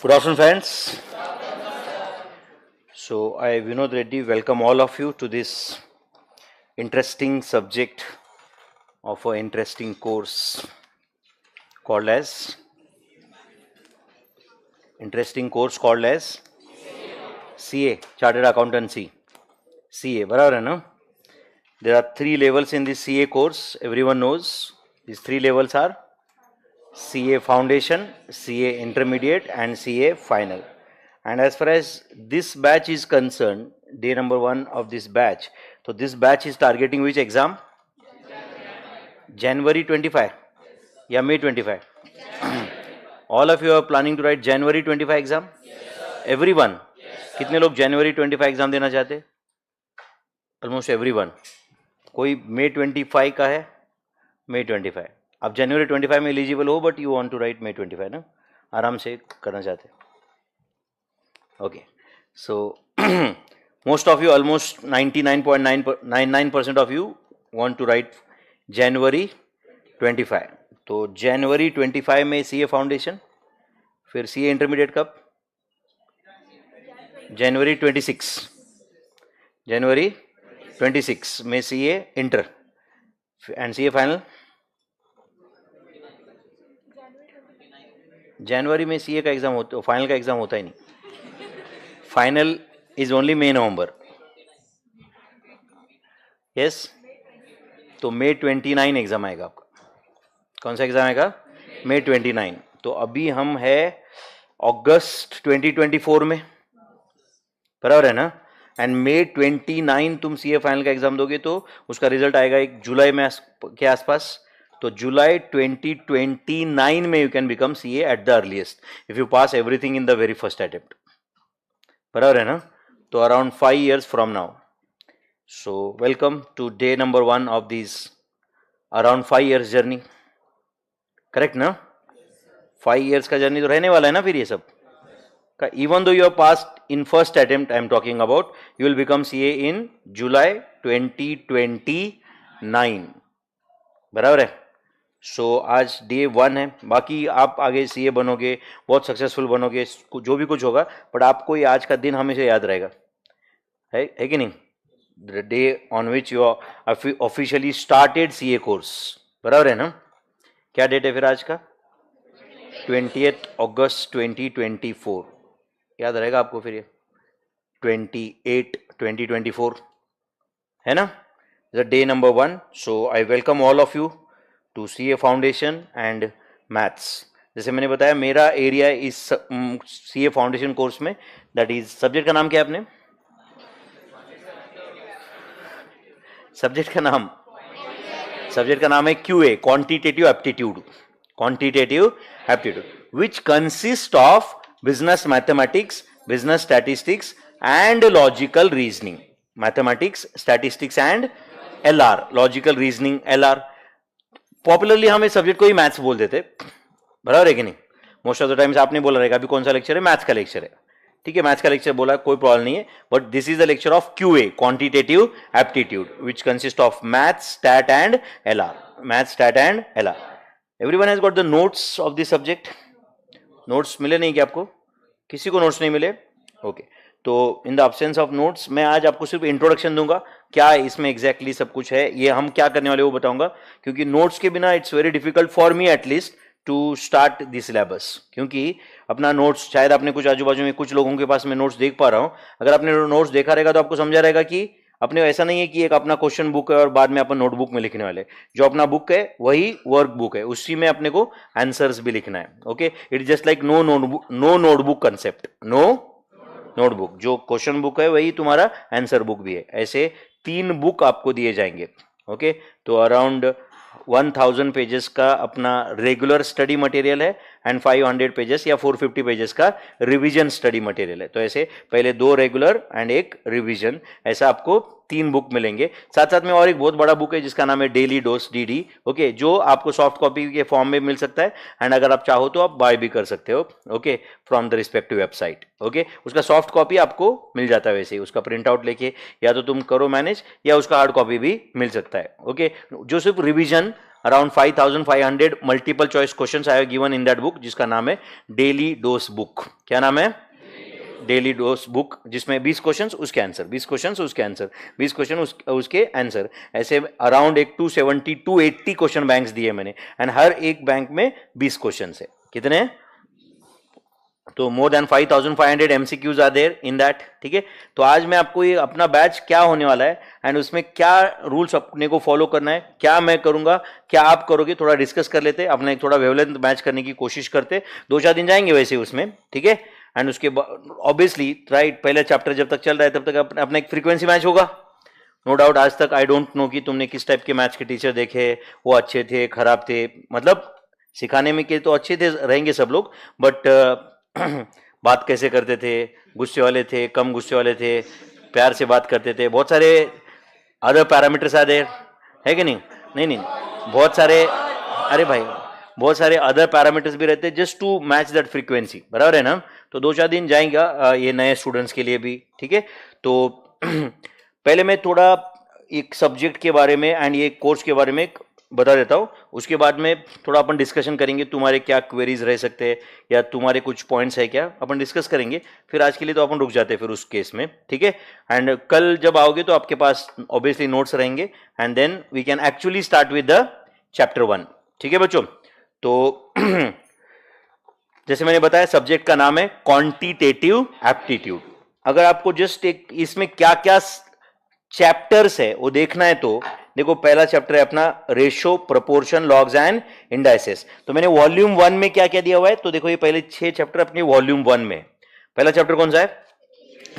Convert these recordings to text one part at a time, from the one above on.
Good afternoon, friends. So, I, Vinod Reddy, welcome all of you to this interesting subject of an interesting course called as CA, Chartered Accountancy. CA, बराबर है ना? There are 3 levels in this CA course. Everyone knows these 3 levels are CA Foundation, CA Intermediate, and CA Final. And as far as this batch is concerned, day number 1 of this batch, so this batch is targeting which exam? January 25 या May 25? All of you are planning to write January 25 exam? Everyone? कितने लोग January 25 exam देना चाहते? Almost everyone. कोई May 25 का है? May 25. आप January 25 में एलिजिबल हो, but you want to write May 25 ना? आराम से करना चाहते. Okay. So most of you, almost 99.999% of you want to write January 25. तो January 25 में CA फाउंडेशन, फिर CA इंटरमीडिएट कब? January 26. January 26 में CA inter and CA final. जनवरी में CA का एग्जाम होता, फाइनल का एग्जाम होता ही नहीं. Final is only May November. Yes. तो May 29 एग्जाम आएगा आपका. कौन सा एग्जाम आएगा? May 29. तो अभी हम है अगस्त 2024 में, बराबर है ना? एंड May 29 तुम CA फाइनल का एग्जाम दोगे तो उसका रिजल्ट आएगा एक जुलाई में के आसपास. तो जुलाई 2029 में you can become CA at the earliest if you pass everything in the very first attempt. बराबर है ना? तो around 5 years from now. So welcome to day number 1 of this around 5 years journey. Correct ना? 5 years का journey तो रहने वाला है ना फिर ये सब का. Even though you are passed in first attempt, I am talking about, you will become CA in July 2029. बराबर है? सो आज डे 1 है. बाकी आप आगे CA बनोगे, बहुत सक्सेसफुल बनोगे, जो भी कुछ होगा, बट आपको ये आज का दिन हमेशा याद रहेगा, है कि नहीं? The day on which you officially started CA course. बराबर है ना? क्या डेट है फिर आज का? 20th अगस्त 2024. याद रहेगा आपको फिर ये 28 2024 है ना? The day number 1. So I welcome all of you to CA foundation and maths. जैसे मैंने बताया, मेरा एरिया इस CA फाउंडेशन कोर्स में, दैट इज, सब्जेक्ट का नाम क्या है आपने? सब्जेक्ट का नाम है QA, quantitative aptitude. which consists of business mathematics, business statistics and logical reasoning. Mathematics, statistics and LR, logical reasoning, LR. Popularly हम इस सब्जेक्ट को ही मैथ्स बोल देते, बराबर है कि नहीं? मोस्ट ऑफ द टाइम्स आपने बोला रहेगा अभी कौन सा लेक्चर है? मैथ्स का लेक्चर है. ठीक है, मैथ्स का लेक्चर बोला, कोई प्रॉब्लम नहीं है, but this is the lecture of QA, quantitative aptitude, which consist of maths, stat and LR. Maths, stat and LR. Everyone has got the notes of this subject. Notes मिले नहीं क्या आपको? किसी को नोट्स नहीं मिले? ओके. तो in the absence of notes मैं आज आपको सिर्फ इंट्रोडक्शन दूंगा, क्या इसमें एग्जैक्टली सब कुछ है, ये हम क्या करने वाले वो बताऊंगा, क्योंकि नोट्स के बिना it's very difficult for me at least to start this syllabus. क्योंकि अपना नोट्स, शायद आपने कुछ आजू बाजू में कुछ लोगों के पास मैं नोट्स देख पा रहा हूं, अगर आपने नोट्स देखा रहेगा तो आपको समझा रहेगा कि अपने ऐसा नहीं है कि एक अपना क्वेश्चन बुक है और बाद में अपन नोटबुक में लिखने वाले. जो अपना बुक है वही वर्क बुक है, उसी में अपने को आंसर्स भी लिखना है. Okay. It is just like no notebook concept. No notebook, जो क्वेश्चन बुक है वही तुम्हारा आंसर बुक भी है. ऐसे 3 बुक आपको दिए जाएंगे. ओके. तो अराउंड 1000 पेजेस का अपना रेगुलर स्टडी मटेरियल है एंड 500 पेजेस या 450 पेजेस का रिवीजन स्टडी मटेरियल है. तो ऐसे पहले 2 रेगुलर एंड 1 रिवीजन, ऐसा आपको 3 बुक मिलेंगे. साथ साथ में और एक बहुत बड़ा बुक है जिसका नाम है डेली डोज DD. ओके. जो आपको सॉफ्ट कॉपी के फॉर्म में मिल सकता है एंड अगर आप चाहो तो आप बाय भी कर सकते हो. Okay. From the respective website. Okay. उसका सॉफ्ट कॉपी आपको मिल जाता है वैसे ही, उसका प्रिंट आउट लेके या तो तुम करो मैनेज, या उसका हार्ड कॉपी भी मिल सकता है. ओके. जो सिर्फ revision around 5500 multiple choice questions I have given in that book, जिसका नाम है डेली डोज बुक। क्या नाम है? डेली डोज बुक, जिसमें 20 क्वेश्चंस उसके आंसर, 20 क्वेश्चंस उसके आंसर, 20 क्वेश्चन उसके आंसर, ऐसे अराउंड एक 270 280 क्वेश्चन बैंक्स दिए मैंने, एंड हर एक बैंक में 20 क्वेश्चन है। कितने? तो more than 5500 MCQs are there in that. ठीक है, तो आज मैं आपको ये अपना बैच क्या होने वाला है एंड उसमें क्या रूल्स अपने को फॉलो करना है, क्या मैं करूंगा, क्या आप करोगे, थोड़ा डिस्कस कर लेते, अपना एक थोड़ा वेवलेंथ मैच करने की कोशिश करते। 2-4 दिन जाएंगे वैसे उसमें, ठीक है। एंड उसके बाद ऑब्वियसली राइट, पहले चैप्टर जब तक चल रहा है तब तक अपना एक फ्रीक्वेंसी मैच होगा। नो डाउट आज तक आई डोंट नो कि तुमने किस टाइप के मैथ्स के टीचर देखे, वो अच्छे थे खराब थे, मतलब सिखाने में के तो अच्छे थे रहेंगे सब लोग, बट बात कैसे करते थे, गुस्से वाले थे, कम गुस्से वाले थे, प्यार से बात करते थे, बहुत सारे अदर पैरामीटर्स आ देयर है कि नहीं? नहीं, बहुत सारे, अरे भाई बहुत सारे अदर पैरामीटर्स भी रहते हैं just to match that frequency, बराबर है ना? तो 2-4 दिन जाएंगे ये नए स्टूडेंट्स के लिए भी, ठीक है। तो पहले मैं थोड़ा एक सब्जेक्ट के बारे में एंड ये कोर्स के बारे में बता देता हूँ, उसके बाद में थोड़ा अपन डिस्कशन करेंगे, तुम्हारे क्या क्वेरीज रह सकते हैं या तुम्हारे कुछ पॉइंट्स है क्या, अपन डिस्कस करेंगे। फिर आज के लिए तो अपन रुक जाते हैं फिर उस केस में, ठीक है। एंड कल जब आओगे तो आपके पास ऑब्वियसली नोट्स रहेंगे and then we can actually start with the chapter 1, ठीक है बच्चों। तो जैसे मैंने बताया सब्जेक्ट का नाम है क्वांटिटेटिव एप्टीट्यूड। अगर आपको जस्ट एक इसमें क्या क्या चैप्टर्स है वो देखना है तो देखो, पहला चैप्टर है अपना ratio, proportion, logs and indices. तो मैंने वॉल्यूम 1 में क्या क्या दिया हुआ है, तो देखो ये पहले 6 चैप्टर अपने वॉल्यूम 1 में। पहला चैप्टर कौन सा है?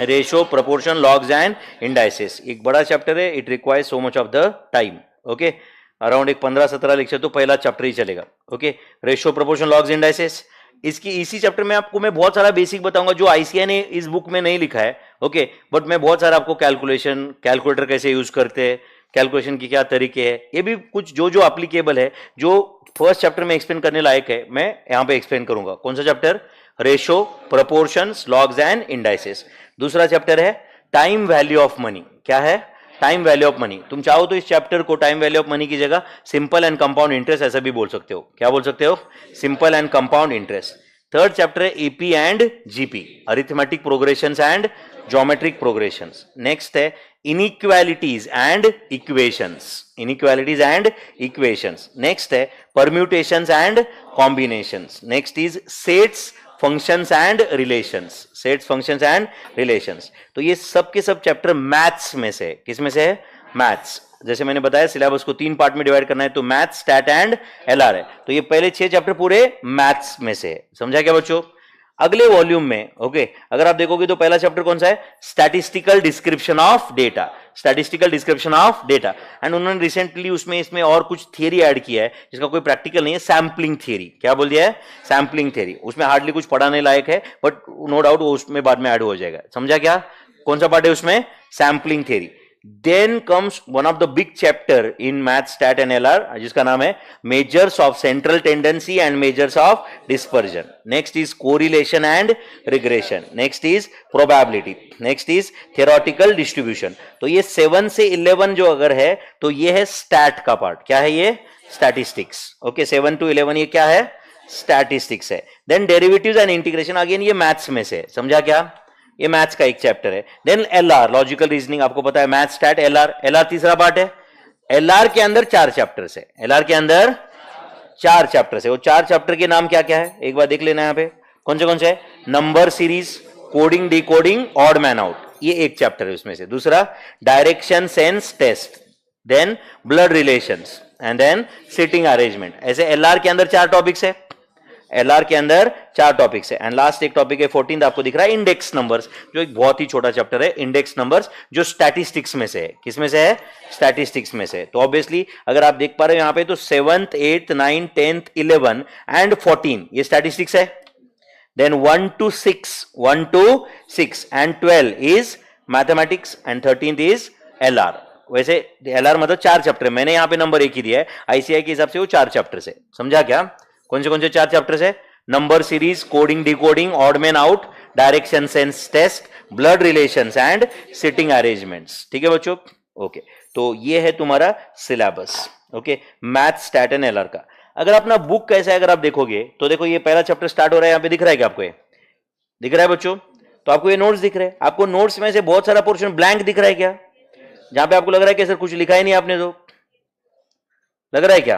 Ratio, proportion, logs and indices. एक बड़ा चैप्टर है, it requires so much of the time, okay. Around एक 15-17 लेक्चर तो पहला चैप्टर ही चलेगा, okay. Ratio, proportion, logs, indices. इसी चैप्टर में आपको मैं बहुत सारा बेसिक बताऊंगा जो आईसीआई ने इस बुक में नहीं लिखा है, ओके। बट मैं बहुत सारा आपको कैलकुलेटर कैसे यूज करते हैं, कैलकुलेशन के क्या तरीके हैं, ये भी कुछ जो जो एप्लीकेबल है, जो फर्स्ट चैप्टर में एक्सप्लेन करने लायक है, मैं यहां पे एक्सप्लेन करूंगा। कौन सा chapter? Ratio, proportions, logs and indices. दूसरा चैप्टर है टाइम वैल्यू ऑफ मनी। क्या है? Time value of money. तुम चाहो तो इस चैप्टर को टाइम वैल्यू ऑफ मनी की जगह सिंपल एंड कंपाउंड इंटरेस्ट ऐसा भी बोल सकते हो। क्या बोल सकते हो? Simple and compound interest. Third chapter है AP and GP, arithmetic progressions and geometric progressions. Next है inequalities and equations, inequalities and equations. Next है permutations and combinations. Next is sets, functions and relations, sets, functions and relations. तो ये सब के सब chapter maths में से, किस में से है? मैथ्स। जैसे मैंने बताया सिलेबस को 3 पार्ट में डिवाइड करना है, तो मैथ्स, स्टैट एंड एलआर है। तो ये पहले 6 चैप्टर पूरे मैथ्स में से है। समझा क्या बच्चों? अगले वॉल्यूम में, ओके, अगर आप देखोगे तो पहला चैप्टर कौन सा है? Statistical description of data, statistical description of data. And उन्होंने रिसेंटली इसमें और कुछ थियरी ऐड किया है जिसका कोई प्रैक्टिकल नहीं है, सैम्पलिंग थियरी। क्या बोल दिया है? Sampling theory. उसमें हार्डली कुछ पढ़ाने लायक है, बट नो डाउट वो उसमें बाद में ऐड हो जाएगा। समझा क्या? कौन सा पार्ट है उसमें? Sampling theory. Then comes one of the big chapter in math, stat and LR, जिसका नाम है measures of central tendency and measures of dispersion. Next is correlation and regression. Next is probability. Next is theoretical distribution. तो ये 7 से 11 जो अगर है तो ये है stat का पार्ट। क्या है ये? Statistics. Okay, 7 to 11 ये क्या है? Statistics है। Then derivatives and integration, again ये maths में से। समझा क्या? ये मैथ्स का एक चैप्टर है। देन एलआर, लॉजिकल रीजनिंग, आपको पता है मैथ, स्टैट, एलआर। एलआर तीसरा पार्ट है। एलआर के अंदर 4 चैप्टर्स है। एलआर के अंदर 4 चैप्टर्स है। वो 4 चैप्टर के नाम क्या क्या है एक बार देख लेना। यहाँ पे कौन से है? Number series, coding, decoding, odd man out, ये एक चैप्टर है उसमें से। दूसरा direction sense test, then blood relations and then sitting arrangement. ऐसे एलआर के अंदर 4 टॉपिक्स है। एलआर के अंदर 4 टॉपिक्स है। एंड लास्ट एक टॉपिक है 14th, आपको दिख रहा है इंडेक्स नंबर्स, जो एक बहुत ही छोटा चैप्टर है। इंडेक्स नंबर्स जो स्टैटिस्टिक्स में से है। किस में से है? स्टैटिस्टिक्स में से। तो ऑब्वियसली अगर आप देख पा रहे हो यहाँ पे तो 7th, 8th, 9th, 10th, 11 and 14 ये स्टैटिस्टिक्स है। Then 1 to 6 and 12 is mathematics and 13th is LR. वैसे एलआर मतलब 4 चैप्टर, मैंने यहाँ पे नंबर 1 ही दिया है, आईसीआई के हिसाब से वो 4 चैप्टर है। समझा क्या? कौन से 4 चैप्टर्स है? Number series, coding, decoding, odd man out, direction sense test, blood relations and sitting arrangements. ठीक है बच्चों? ओके, तो ये है तुम्हारा syllabus. Okay, math stat and LR का। अगर अपना बुक कैसा है अगर आप देखोगे तो देखो ये पहला चैप्टर स्टार्ट हो रहा है, यहां पे दिख रहा है क्या आपको? ये दिख रहा है बच्चों? तो आपको ये नोट्स दिख रहे हैं, आपको नोट्स में से बहुत सारा पोर्शन ब्लैंक दिख रहा है क्या? जहां पे आपको लग रहा है कि सर कुछ लिखा ही नहीं आपने, तो लग रहा है क्या?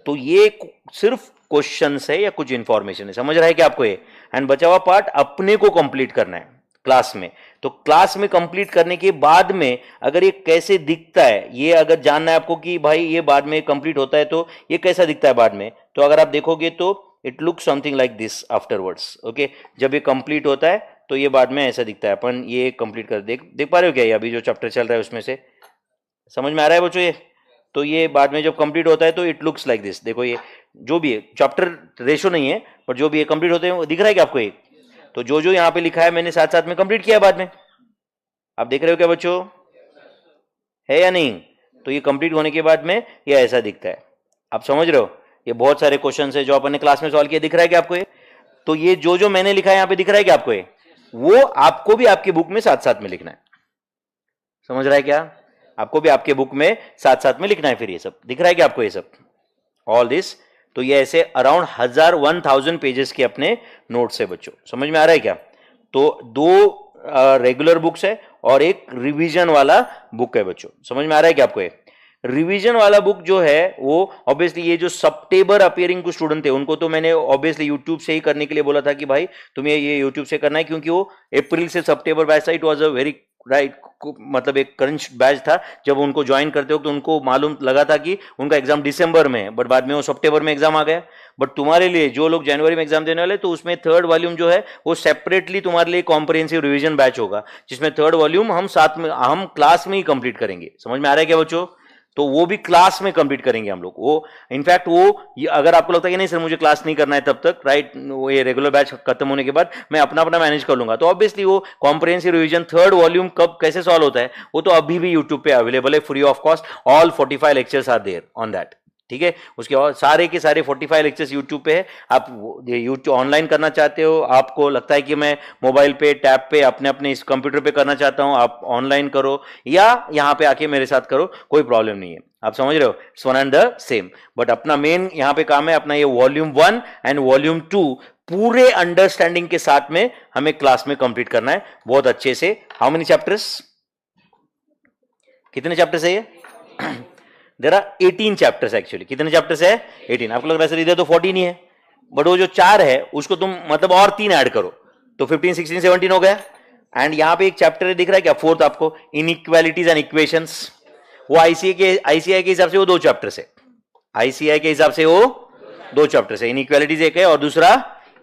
तो ये सिर्फ क्वेश्चन है या कुछ इंफॉर्मेशन है, समझ रहा है क्या आपको ये? एंड बचा हुआ पार्ट अपने को कंप्लीट करना है क्लास में। तो क्लास में कंप्लीट करने के बाद में अगर ये कैसे दिखता है, ये अगर जानना है आपको कि भाई ये बाद में कंप्लीट होता है तो ये कैसा दिखता है बाद में, तो अगर आप देखोगे तो it look something like this afterwards. Okay, जब ये कंप्लीट होता है तो ये बाद में ऐसा दिखता है। अपन ये कंप्लीट कर देख पा रहे हो क्या? ये अभी जो चैप्टर चल रहा है उसमें से समझ में आ रहा है बच्चों ये? तो ये बाद में जब कंप्लीट होता है तो इट लुक्स लाइक दिस। देखो ये जो भी है चैप्टर रेशो नहीं है, पर जो भी है कंप्लीट होते हैं वो दिख रहा है क्या आपको? एक तो जो जो यहाँ पे लिखा है मैंने साथ साथ में कंप्लीट किया बाद में, आप देख रहे हो क्या बच्चों? है या नहीं? तो ये कंप्लीट होने के बाद में ये ऐसा दिखता है, आप समझ रहे हो? ये बहुत सारे क्वेश्चन है जो अपन ने क्लास में सॉल्व किया, दिख रहा है क्या आपको ये? तो ये जो जो मैंने लिखा है यहाँ पे दिख रहा है क्या आपको? ये वो आपको भी आपकी बुक में साथ साथ में लिखना है, समझ रहा है क्या? आपको भी आपके बुक में साथ साथ में लिखना है। फिर ये सब दिख रहा है क्या आपको? ये सब ऑल दिस, तो ये ऐसे अराउंड 1000 पेजेस के अपने नोट्स है बच्चों, समझ में आ रहा है क्या? तो दो रेगुलर बुक्स है और एक रिवीजन वाला बुक है बच्चों, समझ में आ रहा है क्या आपको? ये रिवीजन वाला बुक जो है वो ऑब्वियसली ये जो सितंबर अपियरिंग कुछ स्टूडेंट थे उनको तो मैंने ऑब्वियसली यूट्यूब से ही करने के लिए बोला था कि भाई तुम्हें ये यूट्यूब से करना है, क्योंकि वो अप्रैल से सितंबर बैच था। It was a very right, मतलब एक करंट बैच था। जब उनको ज्वाइन करते हो तो उनको मालूम लगा था कि उनका एग्जाम दिसंबर में है, बट बाद में वो सितंबर में एग्जाम आ गया। बट तुम्हारे लिए जो लोग जनवरी में एग्जाम देने वाले तो उसमें थर्ड वॉल्यूम जो है वो सेपरेटली तुम्हारे लिए कॉम्प्रिहेंसिव रिवीजन बैच होगा, जिसमें थर्ड वॉल्यूम हम साथ में हम क्लास में ही कंप्लीट करेंगे। समझ में आ रहा है क्या बच्चों? तो वो भी क्लास में कंप्लीट करेंगे हम लोग। वो इनफैक्ट वो अगर आपको लगता है कि नहीं सर मुझे क्लास नहीं करना है तब तक, राइट, वो ये रेगुलर बैच खत्म होने के बाद मैं अपना अपना मैनेज कर लूंगा, तो ऑब्वियसली वो कॉम्प्रिहेंसिव रिवीजन थर्ड वॉल्यूम कब कैसे सॉल्व होता है वो तो अभी भी यूट्यूब पे अवेलेबल है free of cost. All 45 lectures are there on that, ठीक है? उसके और सारे के सारे 45 लेक्चर्स यूट्यूब पे है। आप यूट्यूब ऑनलाइन करना चाहते हो, आपको लगता है कि मैं मोबाइल पे टैब पे अपने अपने इस कंप्यूटर पे करना चाहता हूं, आप ऑनलाइन करो या यहां पे आके मेरे साथ करो, कोई प्रॉब्लम नहीं है। आप समझ रहे हो? It's one and the same. But अपना मेन यहां पे काम है अपना ये वॉल्यूम 1 एंड वॉल्यूम 2 पूरे अंडरस्टैंडिंग के साथ में हमें क्लास में कंप्लीट करना है बहुत अच्छे से। How many chapters? कितने चैप्टर्स है ये? There are 18 chapters actually. कितने चैप्टर्स है? 18। आपको लग रहा है सर इधर तो 14 ही है, बट वो जो 4 है उसको तुम मतलब और 3 ऐड करो तो 15 16 17 हो गया। एंड यहां पे एक चैप्टर दिख रहा है क्या फोर्थ आपको? Inequalities and equations. वो आईसीआई के हिसाब से वो 2 चैप्टर्स है। आईसीआई के हिसाब से वो 2 चैप्टर्स है। इनइक्वालिटीज एक है और दूसरा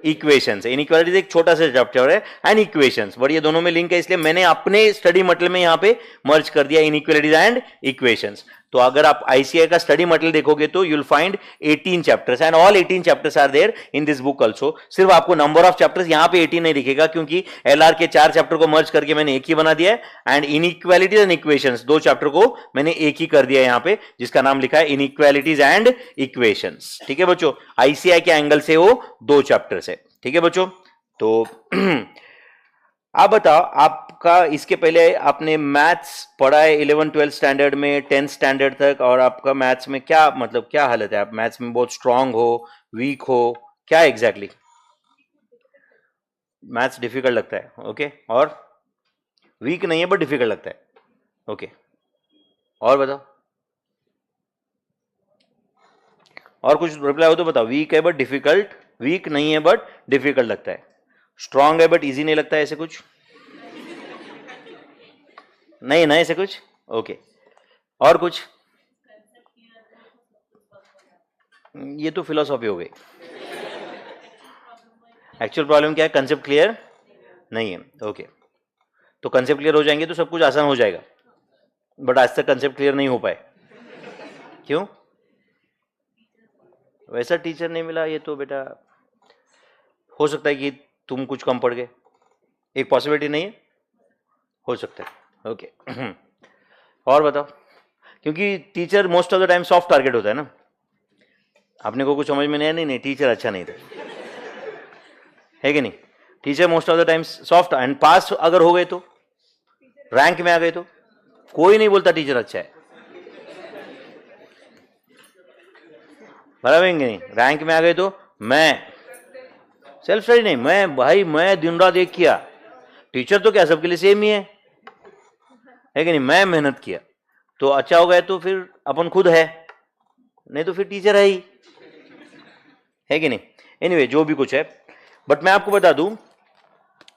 इक्वेशंस है। इनइक्वालिटीज एक छोटा सा चैप्टर है एंड इक्वेशंस, बट ये दोनों में लिंक है, इसलिए मैंने अपने स्टडी मटेरियल में यहां पे मर्ज कर दिया इनइक्वालिटीज एंड इक्वेशंस। तो अगर आप आईसीआई का स्टडी मटेरियल देखोगे तो you will find 18 chapters and all 18 chapters are there in this book also. सिर्फ आपको नंबर ऑफ चैप्टर्स यहां पे 18 नहीं दिखेगा क्योंकि एलआर के 4 चैप्टर को मर्ज करके मैंने एक ही बना दिया है and inequalities and equations 2 chapter को मैंने एक ही कर दिया यहां पे, जिसका नाम लिखा है इनइक्वालिटीज एंड इक्वेशंस। ठीक है बच्चों? आईसीआई के एंगल से वो 2 चैप्टर्स है। ठीक है बच्चों? तो आप बताओ, आपका इसके पहले आपने मैथ्स पढ़ा है 11 12 स्टैंडर्ड में 10th स्टैंडर्ड तक, और आपका मैथ्स में क्या मतलब क्या हालत है? आप मैथ्स में बहुत स्ट्रांग हो, वीक हो, क्या एग्जैक्टली? मैथ्स डिफिकल्ट लगता है, ओके, और वीक नहीं है बट डिफिकल्ट लगता है, ओके, और बताओ, और कुछ रिप्लाई हो तो बताओ। वीक है बट डिफिकल्ट, वीक नहीं है बट डिफिकल्ट लगता है, स्ट्रांग है बट इजी नहीं लगता है, ऐसे कुछ नहीं ना, ऐसे कुछ, ओके, और कुछ? ये तो फिलोसॉफी हो गई। एक्चुअल प्रॉब्लम क्या है? कंसेप्ट क्लियर नहीं है, ओके। तो कंसेप्ट क्लियर हो जाएंगे तो सब कुछ आसान हो जाएगा, बट आज तक कंसेप्ट क्लियर नहीं हो पाए, क्यों? वैसा टीचर नहीं मिला, ये तो बेटा हो सकता है कि तुम कुछ कम पड़ गए, एक पॉसिबिलिटी नहीं है, हो सकता है, ओके। और बताओ, क्योंकि teacher most of the time soft target होता है ना। आपने को कुछ समझ में नहीं आया? नहीं, टीचर अच्छा नहीं था, है कि नहीं? Teacher most of the time soft, and pass अगर हो गए तो, रैंक में आ गए तो कोई नहीं बोलता टीचर अच्छा है। बराबर है कि नहीं? रैंक में आ गए तो मैं, सेल्फ स्टडी नहीं, मैं भाई मैं दिन रात एक किया। टीचर तो क्या सबके लिए सेम ही है कि नहीं? मैं मेहनत किया तो अच्छा हो गया तो फिर अपन खुद है, नहीं तो फिर टीचर है कि नहीं? एनीवे जो भी कुछ है, बट मैं आपको बता दूं,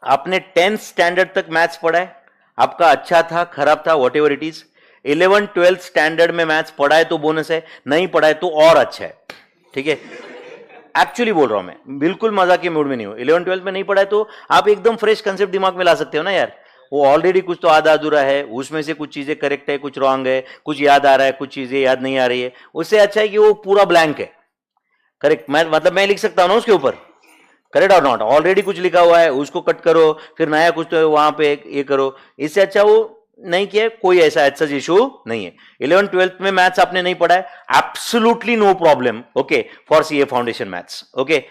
आपने 10th स्टैंडर्ड तक मैथ्स पढ़ा है, आपका अच्छा था खराब था what ever it is. 11th 12th standard में मैथ्स पढ़ा है तो बोनस है, नहीं पढ़ा है तो और अच्छा है, ठीक है? एक्चुअली बोल रहा हूं मैं, बिल्कुल मजाक के मूड में नहीं हूं। 11th 12th में नहीं पढ़ा है तो आप एकदम फ्रेश कंसेप्ट दिमाग में ला सकते हो ना यार। वो ऑलरेडी कुछ तो आधा अधूरा है, उसमें से कुछ चीजें करेक्ट है, कुछ रॉन्ग है, कुछ याद आ रहा है, कुछ चीजें याद नहीं आ रही है। उससे अच्छा है कि वो पूरा ब्लैंक है। करेक्ट, मैं मतलब मैं लिख सकता हूं ना उसके ऊपर, करेक्ट और नॉट? ऑलरेडी कुछ लिखा हुआ है, उसको कट करो, फिर नया कुछ तो वहां पे ये करो। इससे अच्छा वो नहीं किया, कोई ऐसा सच इशू नहीं है। 11th 12th में मैथ्स आपने नहीं पढ़ा है, absolutely no problem, okay, for CA foundation maths, okay.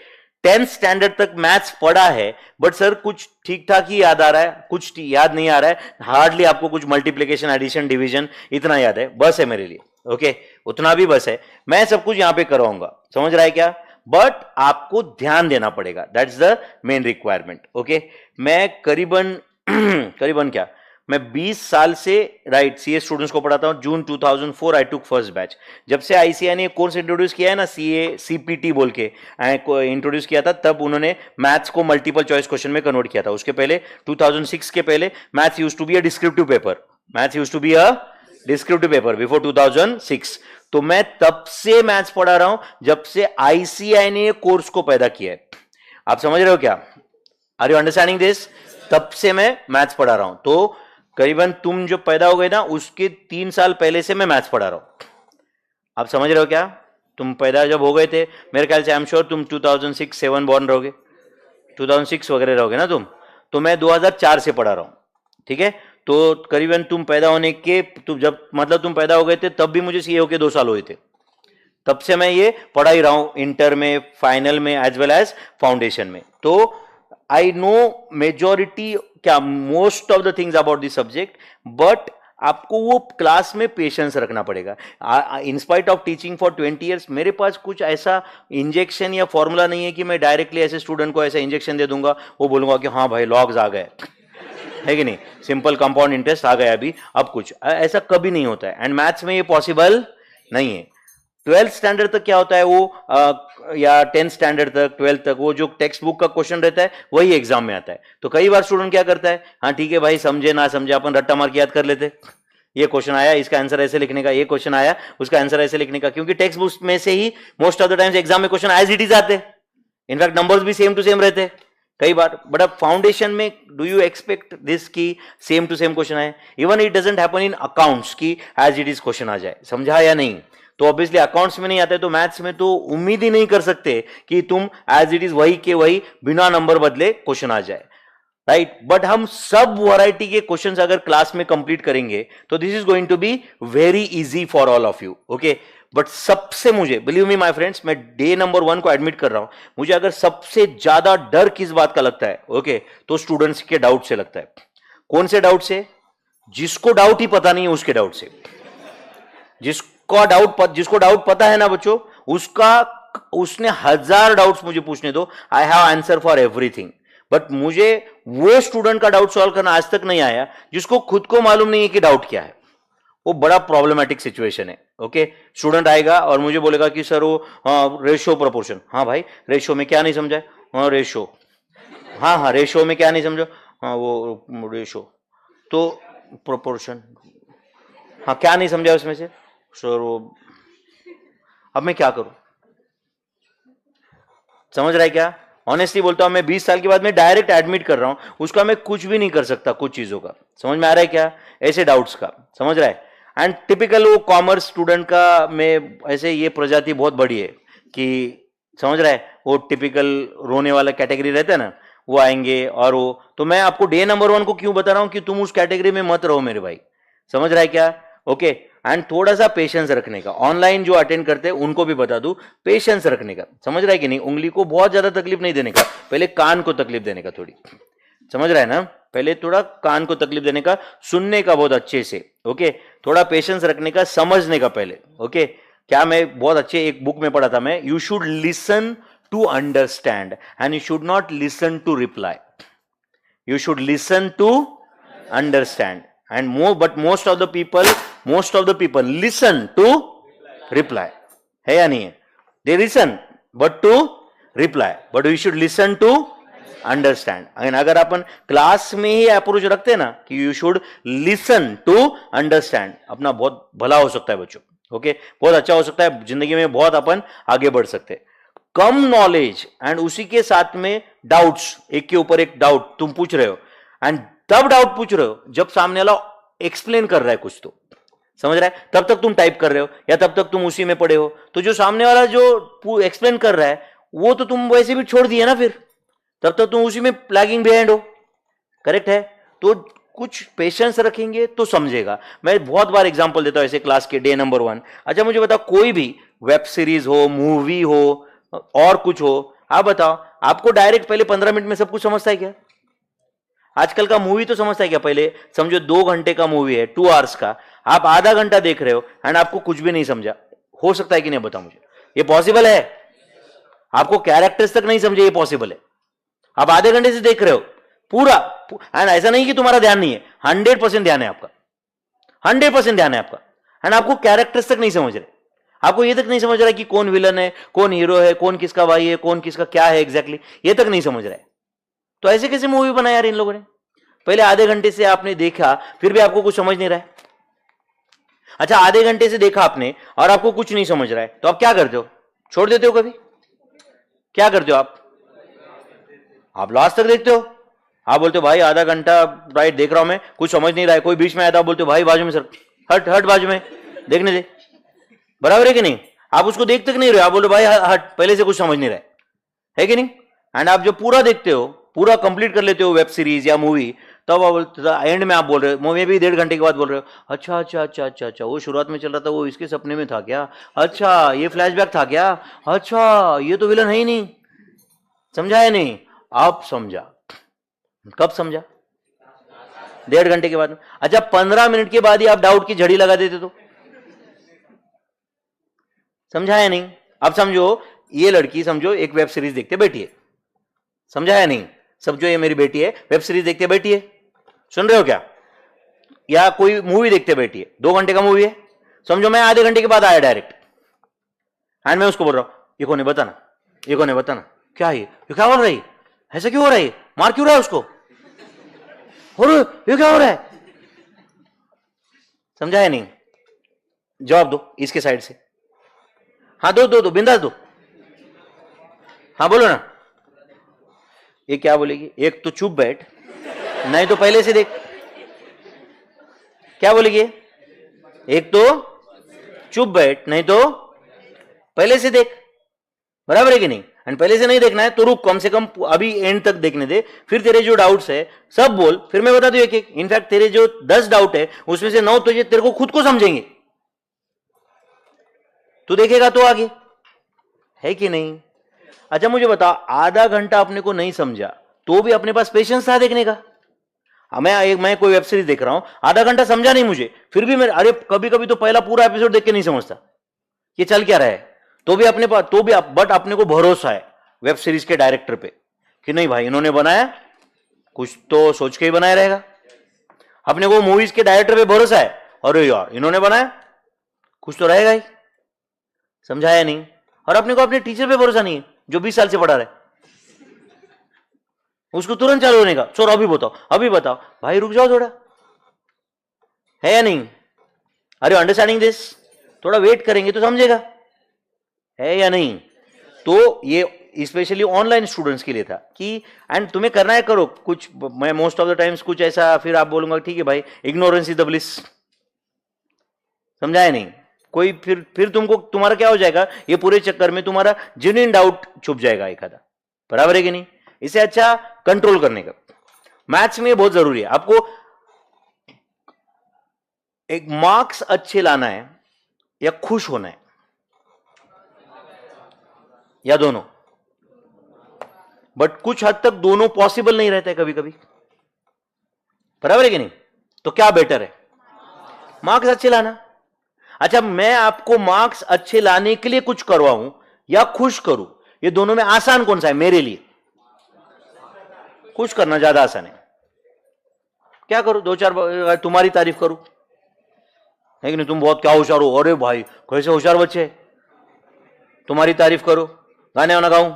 10th standard तक मैथ्स पढ़ा है, बट सर कुछ ठीक ठाक ही याद आ रहा है, कुछ याद नहीं आ रहा है, हार्डली आपको कुछ मल्टीप्लीकेशन एडिशन डिवीजन इतना याद है, बस है मेरे लिए, ओके, उतना भी बस है। मैं सब कुछ यहां पे करवाऊंगा, समझ रहा है क्या? बट आपको ध्यान देना पड़ेगा, that's the main requirement, okay. मैं करीबन करीबन क्या, मैं 20 साल से राइट सीए स्टूडेंट्स को पढ़ाता हूं। जून 2004 आई टुक फर्स्ट बैच। जब से आईसीआई ने कोर्स इंट्रोड्यूस किया है ना, सीए सीपीटी बोल के इंट्रोड्यूस किया था, तब उन्होंने मैथ्स को मल्टीपल चॉइस क्वेश्चन में कन्वर्ट किया था। उसके पहले 2006 के पहले maths used to be a descriptive paper, maths used to be a descriptive paper before 2006। तो मैं तब से मैथ्स पढ़ा रहा हूं जब से आईसीआई ने कोर्स को पैदा किया है। आप समझ रहे हो क्या? Are you understanding this? तब से मैं मैथ्स पढ़ा रहा हूं। तो करीबन तुम जो पैदा हो गए ना, उसके 3 साल पहले से मैं मैथ्स पढ़ा रहा हूं। आप समझ रहे हो क्या? तुम पैदा जब हो गए थे, मेरे ख्याल से आई एम श्योर तुम 2006-7 बॉर्न रहोगे, 2006 वगैरह रहोगे ना तुम। तो मैं 2004 से पढ़ा रहा हूं, ठीक है? तो करीबन तुम पैदा होने के, तुम जब मतलब तुम पैदा हो गए थे तब भी मुझे सीए होके 2 साल हुए थे। तब से मैं ये पढ़ा ही रहा हूं, इंटर में, फाइनल में, एज वेल एज फाउंडेशन में। तो आई नो मेजॉरिटी, क्या most of the things about this subject, but आपको वो क्लास में पेशेंस रखना पड़ेगा। इन spite of teaching for 20 years, मेरे पास कुछ ऐसा इंजेक्शन या फॉर्मूला नहीं है कि मैं डायरेक्टली ऐसे स्टूडेंट को ऐसा इंजेक्शन दे दूंगा, वो बोलूंगा कि हाँ भाई लॉग्स आ गए, है कि नहीं, सिंपल कंपाउंड इंटरेस्ट आ गया अभी, अब कुछ ऐसा कभी नहीं होता है। एंड मैथ्स में ये पॉसिबल नहीं है। 12th स्टैंडर्ड तक क्या होता है वो, या 10th स्टैंडर्ड तक, 12th तक, वो जो टेक्स्ट बुक का क्वेश्चन रहता है वही एग्जाम में आता है। तो कई बार स्टूडेंट क्या करता है, हाँ ठीक है भाई, समझे ना समझे अपन रट्टा मार के याद कर लेते, ये क्वेश्चन आया इसका आंसर ऐसे लिखने का, ये क्वेश्चन आया उसका आंसर ऐसे लिखने का, क्योंकि टेक्स्ट बुक में से ही most of the times exam में क्वेश्चन एज इट इज आते, इनफैक्ट नंबर्स भी सेम टू सेम रहते कई बार। बट अब फाउंडेशन में डू यू एक्सपेक्ट दिस की सेम टू सेम क्वेश्चन आए? Even it doesn't happen in accounts की एज इट इज क्वेश्चन आ जाए, समझा या नहीं? तो ऑब्वियसली अकाउंट्स में नहीं आते, तो मैथ्स में तो उम्मीद ही नहीं कर सकते कि तुम एज इट इज वही के वही बिना नंबर बदले क्वेश्चन आ जाए, राइट? बट हम सब वैरायटी के क्वेश्चंस अगर क्लास में कंप्लीट करेंगे तो this is going to be very easy for all of you, okay. But सबसे, मुझे बिलीव मी माय फ्रेंड्स, मैं डे नंबर 1 को एडमिट कर रहा हूं, मुझे अगर सबसे ज्यादा डर किस बात का लगता है, ओके, तो स्टूडेंट्स के डाउट से लगता है। कौन से डाउट से? जिसको डाउट ही पता नहीं है उसके डाउट से। जिसको डाउट पता है ना बच्चों, उसने 1000 डाउट्स मुझे पूछने दो, I have answer for everything. But मुझे वो स्टूडेंट का डाउट सॉल्व करना आज तक नहीं आया जिसको खुद को मालूम नहीं है कि डाउट क्या है। वो बड़ा प्रॉब्लमेटिक सिचुएशन है, ओके। स्टूडेंट आएगा और मुझे बोलेगा कि सर वो रेशो प्रोपोर्शन, हाँ भाई रेशो में क्या नहीं समझा? हाँ रेशो, हाँ रेशो में क्या नहीं समझो? हाँ वो रेशो तो प्रोपोर्शन, हाँ क्या नहीं समझा उसमें से? सर वो, अब मैं क्या करूं? समझ रहा है क्या? ऑनेस्टली बोलता हूं, मैं 20 साल के बाद मैं डायरेक्ट एडमिट कर रहा हूं, उसका मैं कुछ भी नहीं कर सकता, कुछ चीजों का। समझ में आ रहा है क्या? ऐसे डाउट्स का, समझ रहा है? एंड टिपिकल वो कॉमर्स स्टूडेंट का में ऐसे ये प्रजाति बहुत बड़ी है कि, समझ रहा है, वो टिपिकल रोने वाला कैटेगरी रहता है ना, वो आएंगे। और वो तो मैं आपको डे नंबर 1 को क्यों बता रहा हूं कि तुम उस कैटेगरी में मत रहो मेरे भाई, समझ रहा है क्या? ओके। एंड थोड़ा सा पेशेंस रखने का, ऑनलाइन जो अटेंड करते हैं उनको भी बता दूं, पेशेंस रखने का, समझ रहा है कि नहीं? उंगली को बहुत ज्यादा तकलीफ नहीं देने का, पहले कान को तकलीफ देने का थोड़ी, समझ रहा है ना? पहले थोड़ा कान को तकलीफ देने का, सुनने का बहुत अच्छे से, ओके। थोड़ा पेशेंस रखने का, समझने का पहले, ओके। क्या मैं बहुत अच्छे एक बुक में पढ़ा था मैं, you should listen to understand and you should not listen to reply. You should listen to understand and but most of the people listen to reply. है या नहीं है? They listen but to reply, but we should listen to understand. अगर अपन class में ही approach रखते हैं ना कि you should listen to understand, अपना बहुत भला हो सकता है बच्चों. ओके, बहुत अच्छा हो सकता है, जिंदगी में बहुत अपन आगे बढ़ सकते हैं. कम नॉलेज एंड उसी के साथ में डाउट्स, एक के ऊपर एक डाउट तुम पूछ रहे हो, एंड तब डाउट पूछ रहे हो जब सामने वाला एक्सप्लेन कर रहा है कुछ, तो समझ रहा है, तब तक तुम टाइप कर रहे हो या तब तक तुम उसी में पढ़े हो. तो जो सामने वाला जो एक्सप्लेन कर रहा है वो तो तुम वैसे भी छोड़ दिए ना, फिर तब तक तुम उसी में लैगिंग बिहाइंड हो. करेक्ट है? तो कुछ पेशेंस रखेंगे तो समझेगा. मैं बहुत बार एग्जांपल देता हूं ऐसे क्लास के डे नंबर 1. अच्छा मुझे बताओ, कोई भी वेब सीरीज हो, मूवी हो और कुछ हो, आप बताओ, आपको डायरेक्ट पहले 15 मिनट में सब कुछ समझता है क्या? आजकल का मूवी तो समझता है क्या? पहले समझो 2 घंटे का मूवी है, 2 आवर्स का, आप आधा घंटा देख रहे हो एंड आपको कुछ भी नहीं समझा. हो सकता है कि नहीं? बताओ मुझे, ये पॉसिबल है? आपको कैरेक्टर्स तक नहीं समझे, ये पॉसिबल है? आप आधे घंटे से देख रहे हो पूरा, एंड ऐसा नहीं कि तुम्हारा ध्यान नहीं है, 100% ध्यान है आपका, 100% ध्यान है आपका, एंड आपको कैरेक्टर्स तक नहीं समझ रहे, आपको ये तक नहीं समझ रहा है कि कौन विलन है, कौन हीरो है, कौन किसका भाई है, कौन किसका क्या है एग्जैक्टली, ये तक नहीं समझ रहा है. तो ऐसे कैसे मूवी बनाया यार इन लोगों ने? पहले आधे घंटे से आपने देखा फिर भी आपको कुछ समझ नहीं रहा है. अच्छा, आधे घंटे से देखा आपने और आपको कुछ नहीं समझ रहा है, तो आप क्या करते हो? छोड़ देते हो कभी? क्या करते हो आप लास्ट तक देखते हो. आप बोलते हो भाई आधा घंटा राइट देख रहा हूं मैं, कुछ समझ नहीं रहा है, कोई बीच में आया था, बोलते हो भाई बाजू में सर, हट हट बाजू में, देखने दे. बराबर है कि नहीं? आप उसको देख तक नहीं रहे, आप बोलो भाई हट, पहले से कुछ समझ नहीं रहे, है कि नहीं? एंड आप जो पूरा देखते हो, पूरा कंप्लीट कर लेते हो वेब सीरीज या मूवी, तब आप एंड में आप बोल रहे हो, मूवी भी 1.5 घंटे के बाद बोल रहे हो, अच्छा अच्छा अच्छा अच्छा अच्छा, वो शुरुआत में चल रहा था, वो इसके सपने में था क्या? अच्छा ये फ्लैशबैक था क्या? अच्छा ये तो विलन है ही नहीं. समझा है नहीं? आप समझा. कब समझा? 1.5 घंटे के बाद. अच्छा 15 मिनट के बाद ही आप डाउट की झड़ी लगा देते तो समझा है नहीं? अब समझो, ये लड़की समझो एक वेब सीरीज देखते बैठी है, समझा है नहीं? समझो ये मेरी बेटी है, वेब सीरीज देखते बैठी है, सुन रहे हो क्या? या कोई मूवी देखते बैठी है, 2 घंटे का मूवी है, समझो मैं आधे घंटे के बाद आया डायरेक्ट, एंड मैं उसको बोल रहा हूं ये कौन है बताना, ये कौन है बताना, क्या है ये क्या हो रहा है, ऐसा क्यों हो रहा है, मार क्यों रहा है उसको, और ये क्या हो रहा है? समझा है नहीं? जवाब दो इसके साइड से. हाँ दो बिंदास दो. हाँ बोलो ना. ये क्या बोलेगी? एक तो चुप बैठ, नहीं तो पहले से देख. क्या बोलेगी? एक तो चुप बैठ, नहीं तो पहले से देख. बराबर है कि नहीं? एंड पहले से नहीं देखना है तो रुक, कम से कम अभी एंड तक देखने दे, फिर तेरे जो डाउट्स है सब बोल, फिर मैं बता दूं एक एक. इनफैक्ट तेरे जो 10 डाउट है उसमें से 9 तो तेरे को खुद को समझेंगे, तू देखेगा तो आगे, है कि नहीं? अच्छा मुझे बता, आधा घंटा अपने को नहीं समझा तो भी अपने पास पेशेंस था देखने का? मैं कोई वेब सीरीज देख रहा हूं, आधा घंटा समझा नहीं मुझे, फिर भी मैं अरे कभी कभी तो पहला पूरा एपिसोड देख के नहीं समझता ये चल क्या रहा है, तो भी अपने पास, तो भी बट अपने को भरोसा है वेब सीरीज के डायरेक्टर पे कि नहीं भाई इन्होंने बनाया, कुछ तो सोच के ही बनाया रहेगा. अपने को मूवीज के डायरेक्टर पे भरोसा है, अरे यार इन्होंने बनाया, कुछ तो रहेगा ही. समझाया नहीं? और अपने को अपने टीचर पे भरोसा नहीं है जो 20 साल से पढ़ा रहे, उसको तुरंत चालू होने का, सर अभी बताओ भाई, रुक जाओ थोड़ा, है या नहीं? अरे अंडरस्टैंडिंग दिस, थोड़ा वेट करेंगे तो समझेगा, है या नहीं? तो ये स्पेशली ऑनलाइन स्टूडेंट्स के लिए था कि एंड तुम्हें करना है करो कुछ, मैं मोस्ट ऑफ द टाइम्स कुछ ऐसा, फिर आप बोलूंगा ठीक है भाई इग्नोरेंस इज द ब्लिस. समझा है नहीं? कोई फिर तुमको, तुम्हारा क्या हो जाएगा, ये पूरे चक्कर में तुम्हारा जेन्युइन डाउट छुप जाएगा एक आधा. बराबर है कि नहीं? इसे अच्छा कंट्रोल करने का मैथ्स में बहुत जरूरी है. आपको एक मार्क्स अच्छे लाना है या खुश होना है, या दोनों? बट कुछ हद तक दोनों पॉसिबल नहीं रहता है कभी कभी. बराबर है कि नहीं? तो क्या बेटर है? मार्क्स अच्छे लाना. अच्छा, मैं आपको मार्क्स अच्छे लाने के लिए कुछ करवाऊं या खुश करूं, ये दोनों में आसान कौन सा है मेरे लिए? खुश करना ज्यादा आसान है। क्या करूं, दो चार तुम्हारी तारीफ करूं, है कि नहीं? तुम बहुत क्या होशियार हो, अरे भाई कैसे होशियार बच्चे, तुम्हारी तारीफ करो, गाने वाना गाऊं,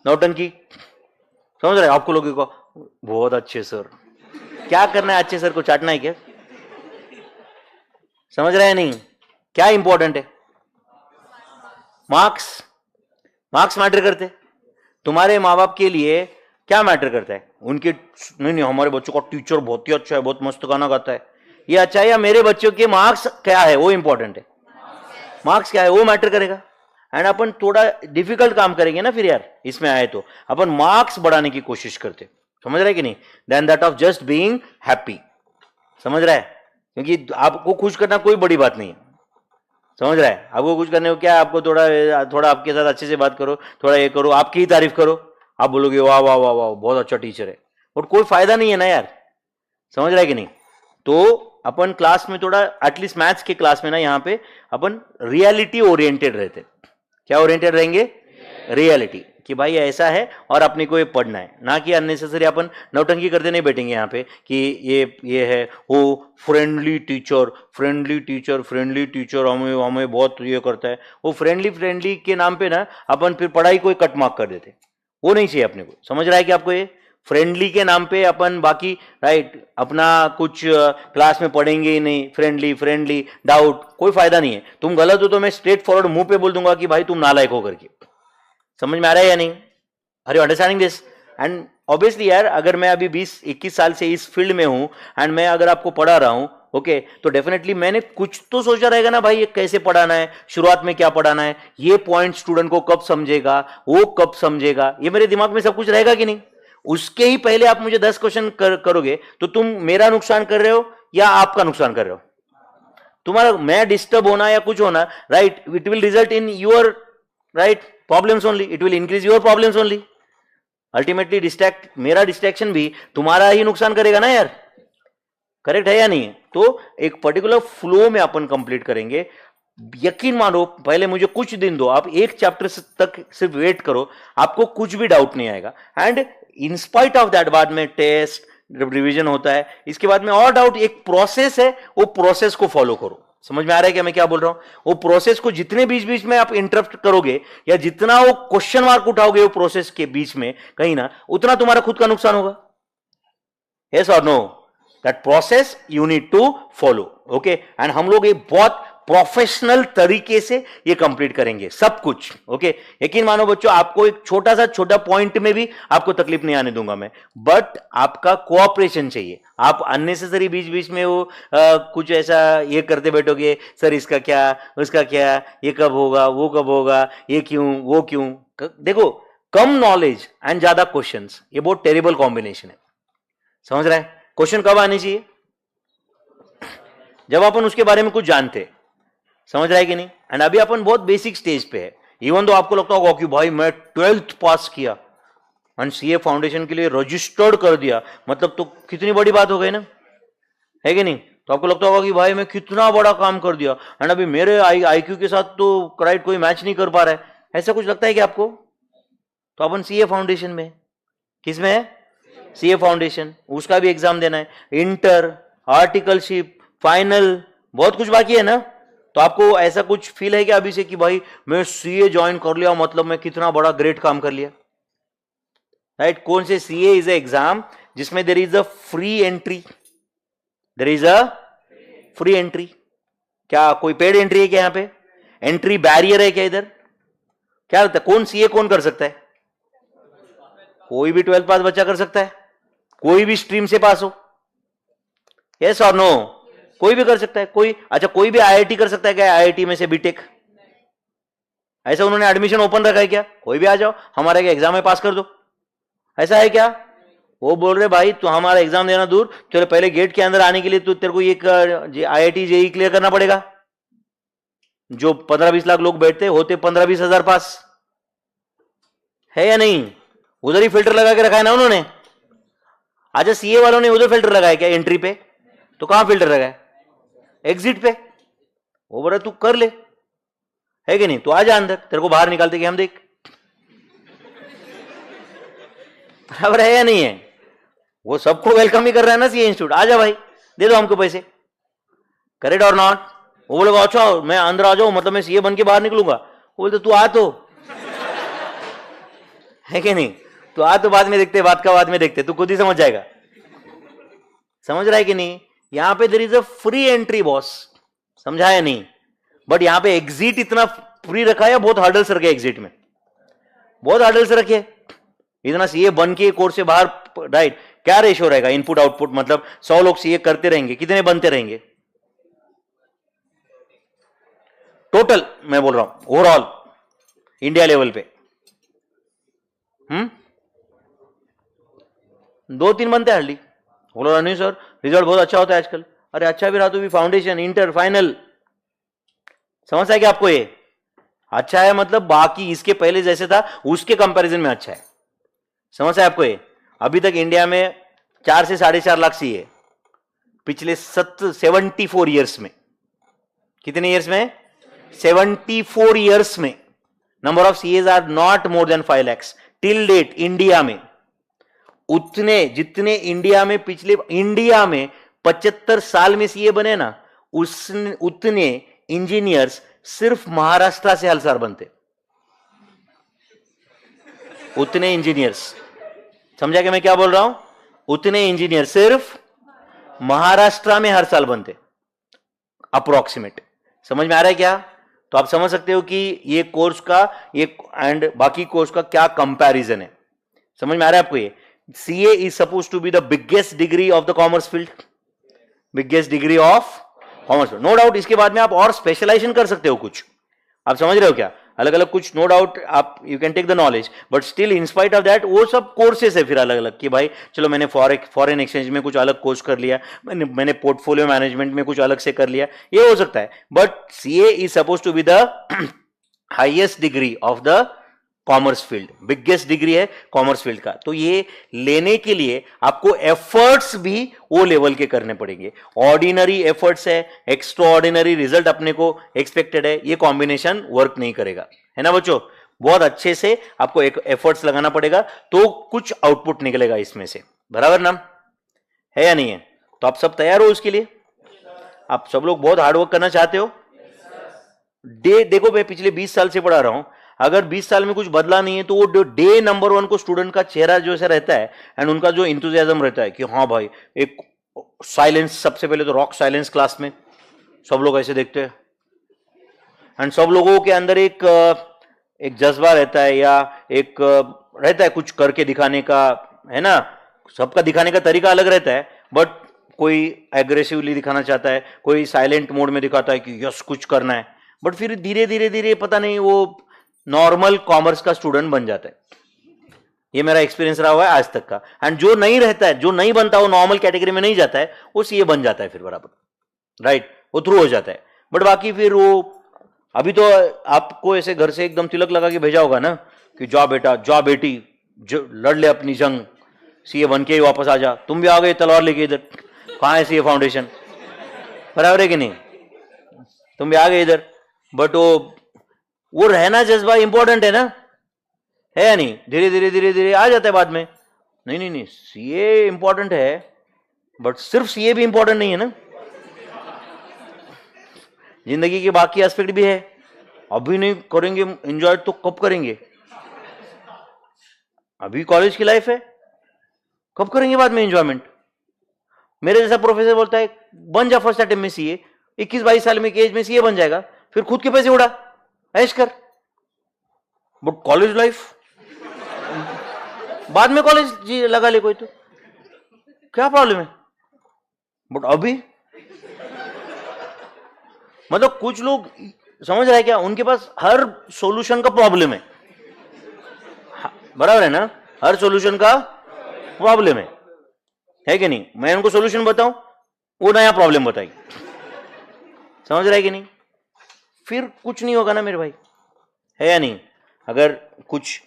नौटंकी, समझ रहे? आपको लोगों को बहुत अच्छे सर, क्या करना है? अच्छे सर को चाटना है क्या? समझ रहे हैं नहीं? क्या इंपॉर्टेंट है? मार्क्स। मार्क्स मैटर करते। तुम्हारे माँ बाप के लिए क्या मैटर करता है? उनके नहीं नहीं हमारे बच्चों का टीचर बहुत ही अच्छा है, बहुत मस्त गाना गाता है, ये अच्छा है, या मेरे बच्चों के मार्क्स क्या है वो इंपॉर्टेंट है? मार्क्स क्या है वो मैटर करेगा। एंड अपन थोड़ा डिफिकल्ट काम करेंगे ना फिर यार, इसमें आए तो अपन मार्क्स बढ़ाने की कोशिश करते, समझ रहे कि नहीं? Then that of just being happy, समझ रहा है? क्योंकि आपको खुश करना कोई बड़ी बात नहीं है, समझ रहा है? आपको खुश करने को क्या है, आपको थोड़ा थोड़ा आपके साथ अच्छे से बात करो, थोड़ा ये करो, आपकी ही तारीफ करो, आप बोलोगे वाह वाह वाह वाह बहुत अच्छा टीचर है, और कोई फायदा नहीं है ना यार, समझ रहा है कि नहीं? तो अपन क्लास में थोड़ा एटलीस्ट मैथ्स के क्लास में ना यहाँ पे अपन रियलिटी ओरिएंटेड रहते। क्या ओरिएंटेड रहेंगे? रियलिटी, कि भाई ऐसा है और अपने को ये पढ़ना है, ना कि अननेसेसरी अपन नौटंकी करते नहीं बैठेंगे यहाँ पे कि ये है वो friendly teacher, friendly teacher, friendly teacher हमें हमें बहुत ये करता है, वो फ्रेंडली फ्रेंडली के नाम पे ना अपन फिर पढ़ाई को कट मार्क कर देते, वो नहीं चाहिए अपने को, समझ रहा है कि आपको? ये फ्रेंडली के नाम पे अपन बाकी राइट अपना कुछ क्लास में पढ़ेंगे ही नहीं, फ्रेंडली फ्रेंडली डाउट, कोई फायदा नहीं है। तुम गलत हो तो मैं स्ट्रेट फॉरवर्ड मुंह पे बोल दूंगा कि भाई तुम नालायक हो करके, समझ में आ रहा है या नहीं? Are you understanding this? And obviously यार, अगर मैं अभी 20-21 साल से इस फील्ड में हूं एंड मैं अगर आपको पढ़ा रहा हूं, ओके, तो डेफिनेटली मैंने कुछ तो सोचा रहेगा ना भाई, ये कैसे पढ़ाना है, शुरुआत में क्या पढ़ाना है, ये पॉइंट स्टूडेंट को कब समझेगा, वो कब समझेगा, ये मेरे दिमाग में सब कुछ रहेगा कि नहीं? उसके ही पहले आप मुझे 10 क्वेश्चन करोगे तो तुम मेरा नुकसान कर रहे हो या आपका नुकसान कर रहे हो? तुम्हारा मैं डिस्टर्ब होना या कुछ होना, right, it will result in your right problems only, it will increase your problems only. Ultimately मेरा डिस्ट्रैक्शन भी तुम्हारा ही नुकसान करेगा ना यार, करेक्ट है या नहीं? तो एक पर्टिकुलर फ्लो में अपन कंप्लीट करेंगे। यकीन मानो, पहले मुझे कुछ दिन दो, आप एक चैप्टर तक सिर्फ वेट करो, आपको कुछ भी डाउट नहीं आएगा। And in spite of that बाद में टेस्ट रिवीजन होता है, इसके बाद में और डाउट, एक प्रोसेस है, वो प्रोसेस को फॉलो करो। समझ में आ रहा है क्या मैं क्या बोल रहा हूं? वो प्रोसेस को जितने बीच बीच में आप इंटरप्ट करोगे या जितना वो क्वेश्चन मार्क उठाओगे वो प्रोसेस के बीच में कहीं ना, उतना तुम्हारा खुद का नुकसान होगा। यस और no? That process you need to follow, okay? And हम लोग ये बहुत प्रोफेशनल तरीके से ये कंप्लीट करेंगे सब कुछ, ओके? यकीन मानो बच्चों, आपको एक छोटा पॉइंट में भी आपको तकलीफ नहीं आने दूंगा मैं, बट आपका कोऑपरेशन चाहिए। आप अननेसेसरी बीच बीच में वो कुछ ऐसा ये करते बैठोगे, सर इसका क्या, उसका क्या, ये कब होगा, वो कब होगा, ये क्यों, वो क्यों। देखो, कम नॉलेज एंड ज्यादा क्वेश्चंस, ये बहुत टेरिबल कॉम्बिनेशन है, समझ रहे हैं? क्वेश्चन कब आने चाहिए? जब अपन उसके बारे में कुछ जानते, समझ रहा है कि नहीं? एंड अभी अपन बहुत बेसिक स्टेज पे है। इवन तो आपको लगता होगा कि भाई मैं 12th पास किया एंड सीए फाउंडेशन के लिए रजिस्टर्ड कर दिया, मतलब तो कितनी बड़ी बात हो गई ना, है कि नहीं? तो आपको लगता होगा कि भाई मैं कितना बड़ा काम कर दिया एंड अभी मेरे आईक्यू के साथ तो राइट कोई मैच नहीं कर पा रहा है, ऐसा कुछ लगता है कि आपको? तो अपन सीए फाउंडेशन में, किस में है? सीए फाउंडेशन, उसका भी एग्जाम देना है, इंटर, आर्टिकलशिप, फाइनल, बहुत कुछ बाकी है ना। तो आपको ऐसा कुछ फील है कि अभी से कि भाई मैं सीए ज्वाइन कर लिया मतलब मैं कितना बड़ा ग्रेट काम कर लिया, राइट? कौन से सीए इज ए एग्जाम जिसमें there is a free entry, there is a free entry. क्या कोई पेड एंट्री है क्या यहाँ पे? एंट्री बैरियर है क्या इधर? क्या लगता है कौन सीए कौन कर सकता है? कोई भी 12th पास बच्चा कर सकता है, कोई भी स्ट्रीम से पास हो, यस और नो? कोई भी कर सकता है। कोई, अच्छा कोई भी आईआईटी कर सकता है क्या? आईआईटी में से बीटेक, ऐसा उन्होंने एडमिशन ओपन रखा है क्या? कोई भी आ जाओ, हमारा एग्जाम में पास कर दो, ऐसा है क्या? वो बोल रहे भाई तो हमारा एग्जाम देना दूर, चलो पहले गेट के अंदर आने के लिए तो तेरे को एक आईआईटी जेई क्लियर करना पड़ेगा। जो 15-20 लाख लोग बैठते होते 15-20 हजार पास, है या नहीं? उधर ही फिल्टर लगा के रखा है ना उन्होंने। अच्छा सीए वालों ने उधर फिल्टर लगाया क्या एंट्री पे? तो कहां फिल्टर लगाया? एग्जिट पे। वो बोला तू कर ले, है कि नहीं, तो आ जा अंदर, तेरे को बाहर निकालते कि हम देख। बराबर है या नहीं है? वो सबको वेलकम ही कर रहा है ना सीए इंस्टीट्यूट, आ जा भाई, दे दो हमको पैसे, करेक्ट और नॉट? वो बोलेगा अच्छा मैं अंदर आ जाऊं मतलब मैं सीए बन के बाहर निकलूंगा? वो बोलते तू आ तो, है कि नहीं? तो आ तो बाद में देखते, बात का बाद में देखते, तू खुद ही समझ जाएगा। समझ रहा है कि नहीं? यहां पे there is a free entry boss, समझा है नहीं? बट यहां पे एग्जिट इतना फ्री रखा है, बहुत हर्डल्स रखे एग्जिट में, बहुत हर्डल्स रखे। इतना सीए बन के कोर्स से बाहर, राइट, क्या रेशियो रहेगा इनपुट आउटपुट? मतलब 100 लोग सीए करते रहेंगे, कितने बनते रहेंगे टोटल? मैं बोल रहा हूं ओवरऑल इंडिया लेवल पे, 2-3 बनते हैं हार्डली। बोलो रहा नहीं सर रिजल्ट बहुत अच्छा होता है आजकल। अरे अच्छा भी रहा तो भी फाउंडेशन, इंटर, फाइनल, समझता है कि आपको ये अच्छा है मतलब बाकी इसके पहले जैसे था उसके कंपैरिजन में अच्छा है, समझ है आपको ये? अभी तक इंडिया में 4 से 4.5 लाख सीए पिछले 74 ईयर्स में, कितने ईयर्स में? 74 ईयर्स में number of CAs are not more than 5 lakhs till date India में। उतने जितने इंडिया में पिछले, इंडिया में 75 साल में सीए बने ना, उतने इंजीनियर्स सिर्फ महाराष्ट्र से हर साल बनते, उतने इंजीनियर्स, समझा कि मैं क्या बोल रहा हूं? उतने इंजीनियर सिर्फ महाराष्ट्र में हर साल बनते, अप्रोक्सीमेट। समझ में आ रहा है क्या? तो आप समझ सकते हो कि ये कोर्स का ये एंड बाकी कोर्स का क्या कंपैरिजन है। समझ में आ रहा है आपको? ये CA is suppose to be the biggest degree of the commerce field, biggest degree of commerce field, no doubt. इसके बाद में आप और स्पेशलाइजेशन कर सकते हो कुछ, आप समझ रहे हो क्या? अलग अलग कुछ, नो डाउट आप you can take the knowledge, but still in spite of that वो सब कोर्सेस है फिर अलग अलग, कि भाई चलो मैंने फॉरेन एक्सचेंज में कुछ अलग कोर्स कर लिया, मैंने पोर्टफोलियो मैनेजमेंट में कुछ अलग से कर लिया, ये हो सकता है। But CA is suppose to be the highest degree of the commerce field, biggest degree है कॉमर्स फील्ड का। तो ये लेने के लिए आपको एफर्ट्स भी वो लेवल के करने पड़ेंगे। ऑर्डिनरी एफर्ट्स है, एक्स्ट्रा ऑर्डिनरी रिजल्ट अपने को एक्सपेक्टेड है, ये कॉम्बिनेशन वर्क नहीं करेगा, है ना बच्चों? बहुत अच्छे से आपको एक एफर्ट्स लगाना पड़ेगा तो कुछ आउटपुट निकलेगा इसमें से, बराबर ना? है या नहीं है? तो आप सब तैयार हो उसके लिए? आप सब लोग बहुत हार्डवर्क करना चाहते हो? देखो मैं पिछले 20 साल से पढ़ा रहा हूं, अगर 20 साल में कुछ बदला नहीं है तो वो डे नंबर 1 को स्टूडेंट का चेहरा जो ऐसा रहता है एंड उनका जो इंथुजियाज्म रहता है कि हाँ भाई, एक साइलेंस, सबसे पहले तो रॉक साइलेंस क्लास में सब लोग ऐसे देखते हैं एंड सब लोगों के अंदर एक जज्बा रहता है या एक रहता है कुछ करके दिखाने का, है ना? सबका दिखाने का तरीका अलग रहता है, बट कोई एग्रेसिवली दिखाना चाहता है, कोई साइलेंट मोड में दिखाता है कि यस कुछ करना है, बट फिर धीरे धीरे धीरे पता नहीं वो नॉर्मल कॉमर्स का स्टूडेंट बन जाता है। ये मेरा एक्सपीरियंस रहा हुआ है आज तक का। एंड जो नहीं रहता है, जो नहीं बनता, वो नॉर्मल कैटेगरी में नहीं जाता है, वो सीए बन जाता है फिर बराबर, राइट, वो थ्रू हो जाता है। बट बाकी फिर वो अभी तो आपको ऐसे घर से एकदम तिलक लगा के भेजा होगा ना कि जा बेटा जा बेटी, जो लड़ ले अपनी जंग, सीए बन के ही वापस आ जा। तुम भी आ गए तलवार लेके इधर, कहाँ है सीए फाउंडेशन, बराबर है कि नहीं? तुम भी आ गए इधर, बट वो रहना जज्बा इंपॉर्टेंट है ना, है या नहीं? धीरे धीरे धीरे धीरे आ जाता है बाद में। नहीं नहीं नहीं, सीए इंपॉर्टेंट है, बट सिर्फ सीए भी इंपॉर्टेंट नहीं है ना, जिंदगी के बाकी एस्पेक्ट भी है। अभी नहीं करेंगे एंजॉय तो कब करेंगे? अभी कॉलेज की लाइफ है, कब करेंगे बाद में एंजॉयमेंट? मेरे जैसा प्रोफेसर बोलता है बन जा फर्स्ट अटेम्प्ट में सीए, 21-22 साल में की एज में सीए बन जाएगा, फिर खुद के पैसे उड़ा ऐश कर। बट कॉलेज लाइफ बाद में कॉलेज जी लगा ले कोई, तो क्या प्रॉब्लम है? बट अभी मतलब कुछ लोग समझ रहे हैं क्या, उनके पास हर सॉल्यूशन का प्रॉब्लम है, बराबर है ना? हर सॉल्यूशन का प्रॉब्लम है कि नहीं? मैं उनको सॉल्यूशन बताऊं, वो नया प्रॉब्लम बताएगी, समझ रहा है कि नहीं? फिर कुछ नहीं होगा ना मेरे भाई, है या नहीं? अगर कुछ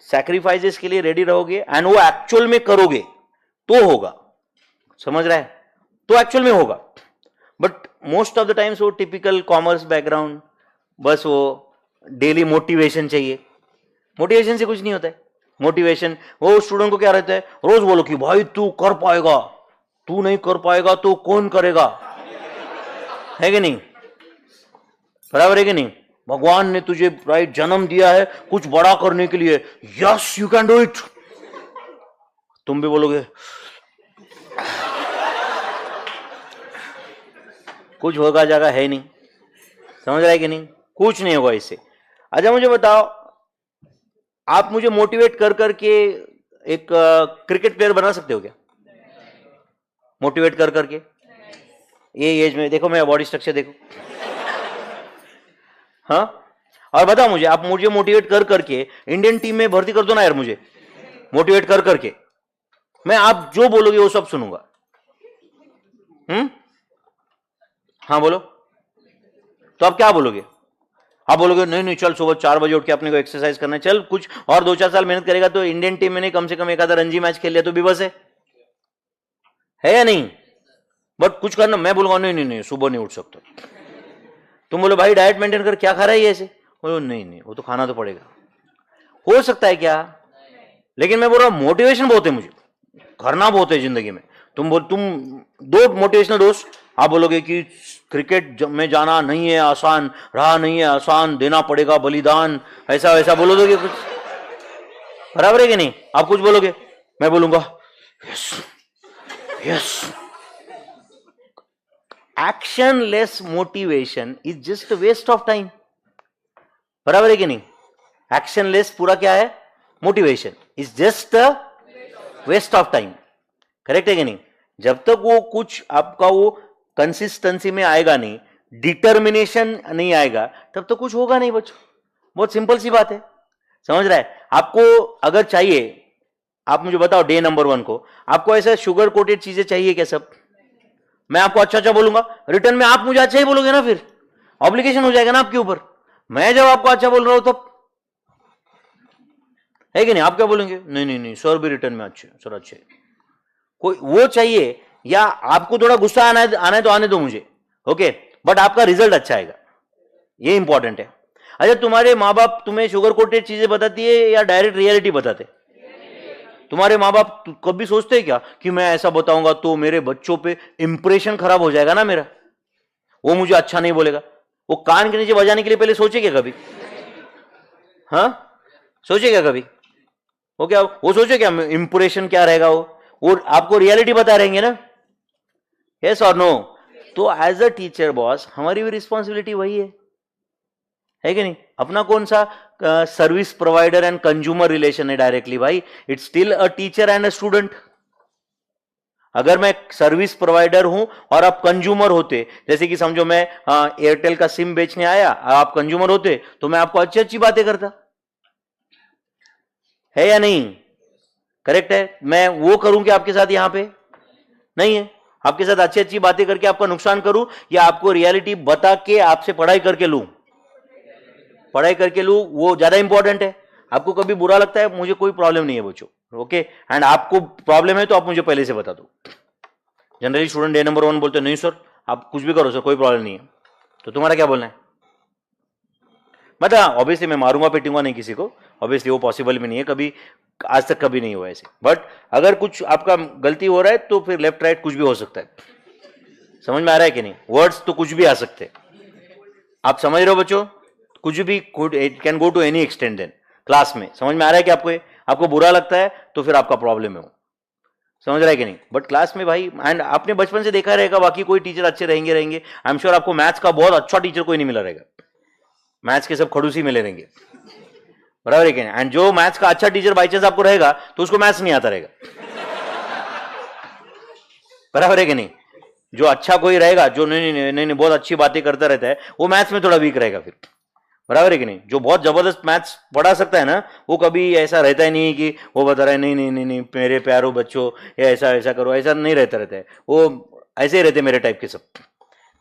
सैक्रिफाइसेस के लिए रेडी रहोगे एंड वो एक्चुअल में करोगे तो होगा, समझ रहा है? तो एक्चुअल में होगा। But most of the times वो टिपिकल कॉमर्स बैकग्राउंड, बस वो डेली मोटिवेशन चाहिए। मोटिवेशन से कुछ नहीं होता है। मोटिवेशन वो स्टूडेंट को क्या रहता है, रोज बोलो कि भाई तू कर पाएगा, तू नहीं कर पाएगा तो कौन करेगा, है कि नहीं, बराबर है कि नहीं। भगवान ने तुझे राइट जन्म दिया है कुछ बड़ा करने के लिए, yes you can do it. तुम भी बोलोगे कुछ होगा जगह है नहीं, समझ रहा है कि नहीं, कुछ नहीं होगा इससे। अच्छा मुझे बताओ, आप मुझे मोटिवेट कर करके एक क्रिकेट प्लेयर बना सकते हो क्या? मोटिवेट कर करके ये एज में देखो मेरा बॉडी स्ट्रक्चर देखो, हाँ। और बताओ मुझे, आप मुझे मोटिवेट कर करके इंडियन टीम में भर्ती कर दो ना यार, मुझे मोटिवेट कर करके, मैं आप जो बोलोगे वो सब सुनूंगा। हाँ बोलो, तो आप क्या बोलोगे? आप बोलोगे नहीं नहीं चल सुबह 4 बजे उठ के अपने को एक्सरसाइज करना है, चल कुछ और 2-4 साल मेहनत करेगा तो इंडियन टीम में नहीं कम से कम एक आधा रणजी मैच खेल लिया तो भी बस है या नहीं। बट कुछ करना, मैं बोलूंगा नहीं नहीं नहीं सुबह नहीं उठ सकता। तुम बोलो भाई डाइट मेंटेन कर, क्या खा रहा है ऐसे, बोलो नहीं नहीं वो तो खाना तो पड़ेगा, हो सकता है क्या। लेकिन मैं बोल रहा हूं मोटिवेशन बहुत है, मुझे करना बहुत है जिंदगी में। तुम दो मोटिवेशनल डोज, आप बोलोगे कि क्रिकेट में जाना नहीं है आसान, रहा नहीं है आसान, देना पड़ेगा बलिदान, ऐसा वैसा बोलो दोगे कुछ, बराबर है कि नहीं। आप कुछ बोलोगे, मैं बोलूंगा yes yes. Actionless motivation is just waste of time, बराबर है कि नहीं। एक्शनलेस पूरा क्या है, motivation is just waste of time, correct है कि नहीं। जब तक वो कुछ आपका वो कंसिस्टेंसी में आएगा नहीं, डिटर्मिनेशन नहीं आएगा, तब तो कुछ होगा नहीं बच्चों। बहुत सिंपल सी बात है, समझ रहा है। आपको अगर चाहिए, आप मुझे बताओ डे नंबर 1 को आपको ऐसा शुगर कोटेड चीजें चाहिए क्या सब? मैं आपको अच्छा अच्छा बोलूंगा, रिटर्न में आप मुझे अच्छा ही बोलोगे ना, फिर ऑब्लिगेशन हो जाएगा ना आपके ऊपर। मैं जब आपको अच्छा बोल रहा हूं तब, है कि नहीं। आप क्या बोलेंगे, नहीं नहीं नहीं सर भी रिटर्न में अच्छे सर अच्छे, कोई वो चाहिए। या आपको थोड़ा गुस्सा आना है तो आने दो मुझे, ओके, बट आपका रिजल्ट अच्छा आएगा, ये इंपॉर्टेंट है। अच्छा तुम्हारे माँ बाप तुम्हें शुगर कोटेड चीजें बताती है या डायरेक्ट रियलिटी बताते? तुम्हारे माँ बाप कभी सोचते हैं क्या कि मैं ऐसा बताऊंगा तो मेरे बच्चों पे इंप्रेशन खराब हो जाएगा ना मेरा, वो मुझे अच्छा नहीं बोलेगा। वो कान के नीचे बजाने के लिए पहले सोचे क्या कभी? हाँ सोचे क्या कभी? वो क्या वो सोचे क्या इंप्रेशन क्या रहेगा, वो आपको रियलिटी बता रहेंगे ना, यस और नो। तो एज अ टीचर बॉस हमारी भी रिस्पॉन्सिबिलिटी वही है कि नहीं। अपना कौन सा service provider and consumer relation है डायरेक्टली भाई, it's still a teacher and a student. अगर मैं सर्विस प्रोवाइडर हूं और आप कंज्यूमर होते, जैसे कि समझो मैं एयरटेल का सिम बेचने आया, आप कंज्यूमर होते, तो मैं आपको अच्छी अच्छी बातें करता, है या नहीं, करेक्ट है। मैं वो करूं कि आपके साथ यहां पे नहीं है, आपके साथ अच्छी अच्छी बातें करके आपका नुकसान करूं, या आपको रियलिटी बता के आपसे पढ़ाई करके लूं? पढ़ाई करके लूं वो ज्यादा इंपॉर्टेंट है। आपको कभी बुरा लगता है, मुझे कोई प्रॉब्लम नहीं है बच्चों, ओके, एंड आपको प्रॉब्लम है तो आप मुझे पहले से बता दो। जनरली स्टूडेंट डे नंबर 1 बोलते नहीं सर आप कुछ भी करो सर कोई प्रॉब्लम नहीं है, तो तुम्हारा क्या बोलना है? मतलब ऑब्वियसली मैं मारूंगा पीटूंगा नहीं किसी को, ऑब्वियसली वो पॉसिबल भी नहीं है, कभी आज तक कभी नहीं हुआ ऐसे। बट अगर कुछ आपका गलती हो रहा है तो फिर लेफ्ट राइट कुछ भी हो सकता है, समझ में आ रहा है कि नहीं। वर्ड्स तो कुछ भी आ सकते, आप समझ रहे हो बच्चों, कुछ भी it can go to any extent then class में। समझ में आ रहा है कि आपको बुरा लगता है तो फिर आपका प्रॉब्लम है वो, समझ रहा है कि नहीं। बट क्लास में भाई, एंड आपने बचपन से देखा रहेगा बाकी कोई टीचर अच्छे रहेंगे आई एम श्योर आपको मैथ्स का बहुत अच्छा टीचर कोई नहीं मिला रहेगा, मैथ्स के सब खड़ूसी मिले रहेंगे, बराबर है कि नहीं। एंड जो मैथ्स का अच्छा टीचर बाई चांस आपको रहेगा तो उसको मैथ्स नहीं आता रहेगा, बराबर है कि नहीं। जो अच्छा कोई रहेगा जो नहीं बहुत अच्छी बातें करता रहता है, वो मैथ्स में थोड़ा वीक रहेगा फिर, बराबर है कि नहीं। जो बहुत जबरदस्त मैथ्स पढ़ा सकता है ना, वो कभी ऐसा रहता ही नहीं कि वो बता रहा है नहीं नहीं नहीं नहीं मेरे प्यारो बच्चों ये ऐसा ऐसा करो, ऐसा नहीं रहता है, वो ऐसे ही रहते मेरे टाइप के सब,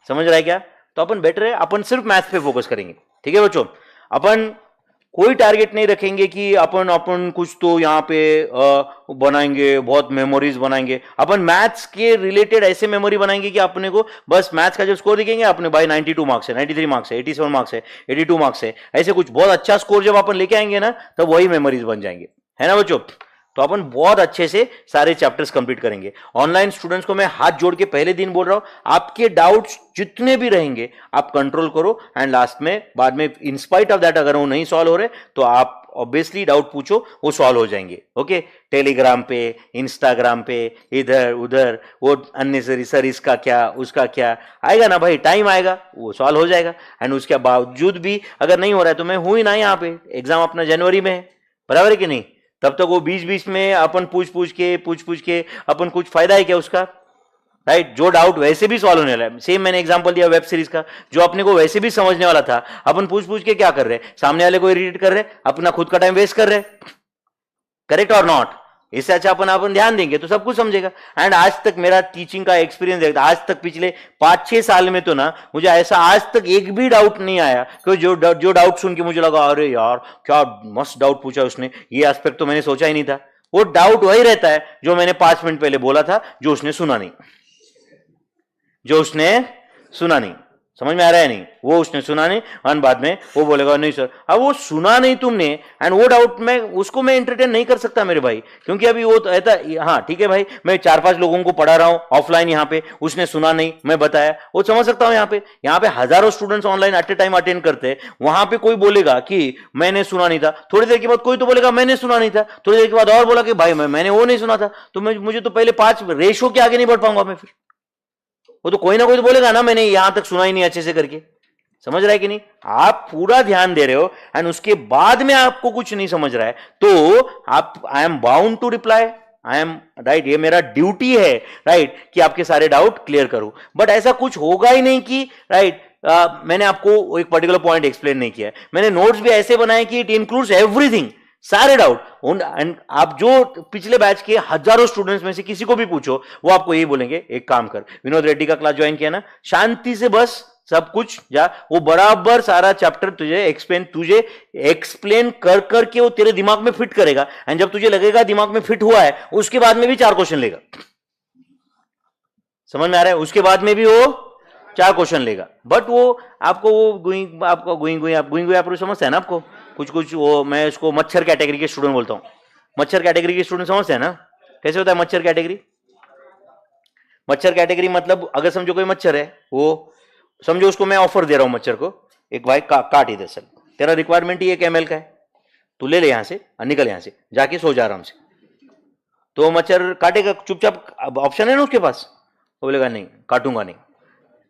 समझ रहा है क्या। तो अपन बेटर है अपन सिर्फ मैथ्स पे फोकस करेंगे, ठीक है बच्चों। अपन कोई टारगेट नहीं रखेंगे कि अपन अपन कुछ तो यहाँ पे बनाएंगे, बहुत मेमोरीज बनाएंगे। अपन मैथ्स के रिलेटेड ऐसे मेमोरी बनाएंगे कि अपने को बस मैथ्स का जब स्कोर दिखेंगे अपने भाई 92 मार्क्स है, 93 मार्क्स है, 87 मार्क्स है, 82 मार्क्स है, ऐसे कुछ बहुत अच्छा स्कोर जब अपन लेके आएंगे ना तब वही मेमोरीज बन जाएंगे, है ना बच्चों। तो अपन बहुत अच्छे से सारे चैप्टर्स कंप्लीट करेंगे। ऑनलाइन स्टूडेंट्स को मैं हाथ जोड़ के पहले दिन बोल रहा हूं, आपके डाउट्स जितने भी रहेंगे आप कंट्रोल करो, एंड लास्ट में बाद में इन स्पाइट ऑफ दैट अगर वो नहीं सॉल्व हो रहे तो आप ऑब्वियसली डाउट पूछो, वो सॉल्व हो जाएंगे। ओके, टेलीग्राम पे, इंस्टाग्राम पे, इधर उधर वो अननेसेसरी सर इसका क्या उसका क्या आएगा ना भाई, टाइम आएगा वो सॉल्व हो जाएगा। एंड उसके बावजूद भी अगर नहीं हो रहा है तो मैं हूं ही ना यहाँ पे, एग्जाम अपना जनवरी में है, बराबर है कि नहीं। तब तक वो बीच बीच में अपन पूछ पूछ के अपन कुछ फायदा है क्या उसका, राइट। जो डाउट वैसे भी सॉल्व होने वाला है, सेम मैंने एग्जांपल दिया वेब सीरीज का, जो अपने को वैसे भी समझने वाला था अपन पूछ पूछ के क्या कर रहे हैं, सामने वाले को इरिटेट कर रहे, अपना खुद का टाइम वेस्ट कर रहे, करेक्ट और नॉट। इससे अच्छा अपन ध्यान देंगे तो सब कुछ समझेगा। एंड आज तक मेरा टीचिंग का एक्सपीरियंस है, आज तक पिछले 5-6 साल में तो ना मुझे ऐसा आज तक एक भी डाउट नहीं आया कि जो डाउट सुन के मुझे लगा अरे यार क्या मस्त डाउट पूछा उसने, ये एस्पेक्ट तो मैंने सोचा ही नहीं था। वो डाउट वही रहता है जो मैंने 5 मिनट पहले बोला था, जो उसने सुना नहीं, समझ में आ रहा है नहीं, वो उसने सुना नहीं, और बाद में वो बोलेगा नहीं सर, अब वो सुना नहीं तुमने, एंड वो डाउट में उसको मैं एंटरटेन नहीं कर सकता मेरे भाई, क्योंकि अभी वो तो ऐसा, हाँ ठीक है भाई मैं 4-5 लोगों को पढ़ा रहा हूं ऑफलाइन, यहाँ पे उसने सुना नहीं, मैं बताया, वो समझ सकता हूं। यहाँ पे हजारों students online at A time attend करते हैं, वहां पे कोई बोलेगा कि मैंने सुना नहीं था, थोड़ी देर के बाद कोई तो बोलेगा मैंने सुना नहीं था, थोड़ी देर के बाद और बोला कि भाई मैंने वो नहीं सुना था, तो मुझे तो पहले 5 रेशो के आगे नहीं बढ़ पाऊंगा मैं, फिर वो तो कोई ना कोई तो बोलेगा ना मैंने यहां तक सुना ही नहीं अच्छे से करके, समझ रहा है कि नहीं। आप पूरा ध्यान दे रहे हो एंड उसके बाद में आपको कुछ नहीं समझ रहा है तो आप, I am bound to reply, I am right, ये मेरा ड्यूटी है राइट कि आपके सारे डाउट क्लियर करूं। बट ऐसा कुछ होगा ही नहीं कि राइट मैंने आपको एक पर्टिकुलर पॉइंट एक्सप्लेन नहीं किया है, मैंने नोट्स भी ऐसे बनाए कि इट इंक्लूड्स एवरीथिंग, सारे डाउट। एंड आप जो पिछले बैच के हजारों स्टूडेंट्स में से किसी को भी पूछो वो आपको यही बोलेंगे एक काम कर, विनोद रेड्डी का क्लास ज्वाइन किया ना, शांति से बस सब कुछ जा, वो बराबर सारा चैप्टर तुझे एक्सप्लेन कर करके वो तेरे दिमाग में फिट करेगा, एंड जब तुझे लगेगा दिमाग में फिट हुआ है उसके बाद में भी 4 क्वेश्चन लेगा, समझ में आ रहा है, उसके बाद में भी वो 4 क्वेश्चन लेगा। बट वो आपको वो गोइंग आप समझते हैं ना, आपको कुछ वो, मैं इसको मच्छर कैटेगरी के स्टूडेंट बोलता हूं, मच्छर कैटेगरी के स्टूडेंट समझते हैं ना कैसे होता है मच्छर कैटेगरी। मच्छर कैटेगरी मतलब अगर समझो कोई मच्छर है, वो समझो उसको मैं ऑफर दे रहा हूं मच्छर को, एक भाई काट ही दे सर, तेरा रिक्वायरमेंट ही 1 ml का है, तू ले यहां से और निकल यहां से, जाके सो जा आराम से। तो मच्छर काटेगा चुपचाप, ऑप्शन है ना उसके पास, वो बोलेगा नहीं काटूंगा नहीं,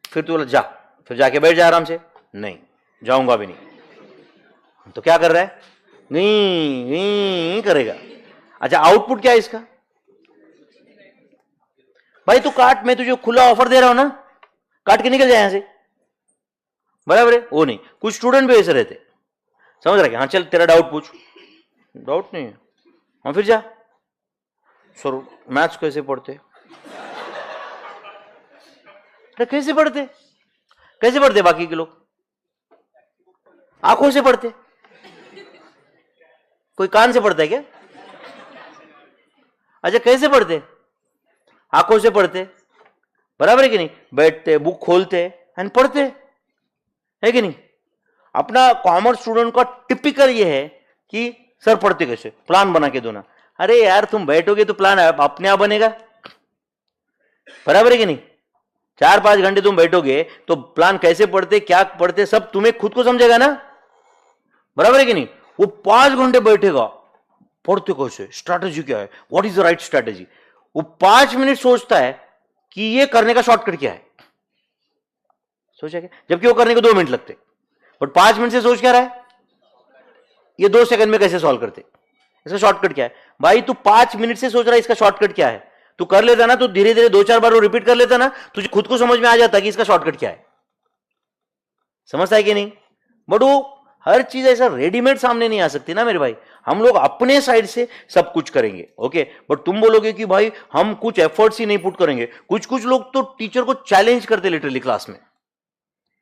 फिर तू जा, फिर जाके बैठ जा आराम से, नहीं जाऊंगा भी नहीं, तो क्या कर रहा है, नहीं करेगा। अच्छा आउटपुट क्या है इसका, भाई तू काट, मैं तुझे खुला ऑफर दे रहा हूं ना, काट के निकल जाए यहां से, बराबर है। वो नहीं, कुछ स्टूडेंट भी ऐसे रहते, समझ रहा है, हाँ चल तेरा डाउट पूछ, डाउट नहीं है, हाँ फिर जा सर मैथ्स कैसे पढ़ते, कैसे पढ़ते बाकी के लोग, आंखों से पढ़ते, कोई कान से पढ़ता है क्या, अच्छा कैसे पढ़ते, आंखों से पढ़ते, बराबर है कि नहीं, बैठते बुक खोलते एंड पढ़ते, है कि नहीं। अपना कॉमर्स स्टूडेंट का टिपिकल ये है कि सर पढ़ते कैसे, प्लान बना के दो ना, अरे यार तुम बैठोगे तो प्लान अपने आप बनेगा, बराबर है कि नहीं। 4-5 घंटे तुम बैठोगे तो प्लान कैसे पढ़ते क्या पढ़ते सब तुम्हें खुद को समझेगा ना, बराबर है कि नहीं। वो 5 घंटे बैठेगा, पढ़ते कैसे, स्ट्रैटेजी क्या है, what is the right strategy, वो 5 मिनट सोचता है कि ये करने का शॉर्टकट क्या है, सोचा क्या, जबकि वो करने को 2 मिनट लगते, बट 5 मिनट से सोच क्या रहा है, ये 2 सेकंड में कैसे सॉल्व करते, इसका शॉर्टकट क्या है। भाई तू 5 मिनट से सोच रहा है इसका शॉर्टकट क्या है, तू कर लेता ना, तो धीरे धीरे 2-4 बार वो रिपीट कर लेता ना, तुझे खुद को समझ में आ जाता कि इसका शॉर्टकट क्या है, समझता है कि नहीं। बट वो हर चीज ऐसा रेडीमेड सामने नहीं आ सकती ना मेरे भाई, हम लोग अपने साइड से सब कुछ करेंगे, ओके। बट तुम बोलोगे कि भाई हम कुछ एफर्ट्स ही नहीं पुट करेंगे, कुछ लोग तो टीचर को चैलेंज करते लिटरली क्लास में,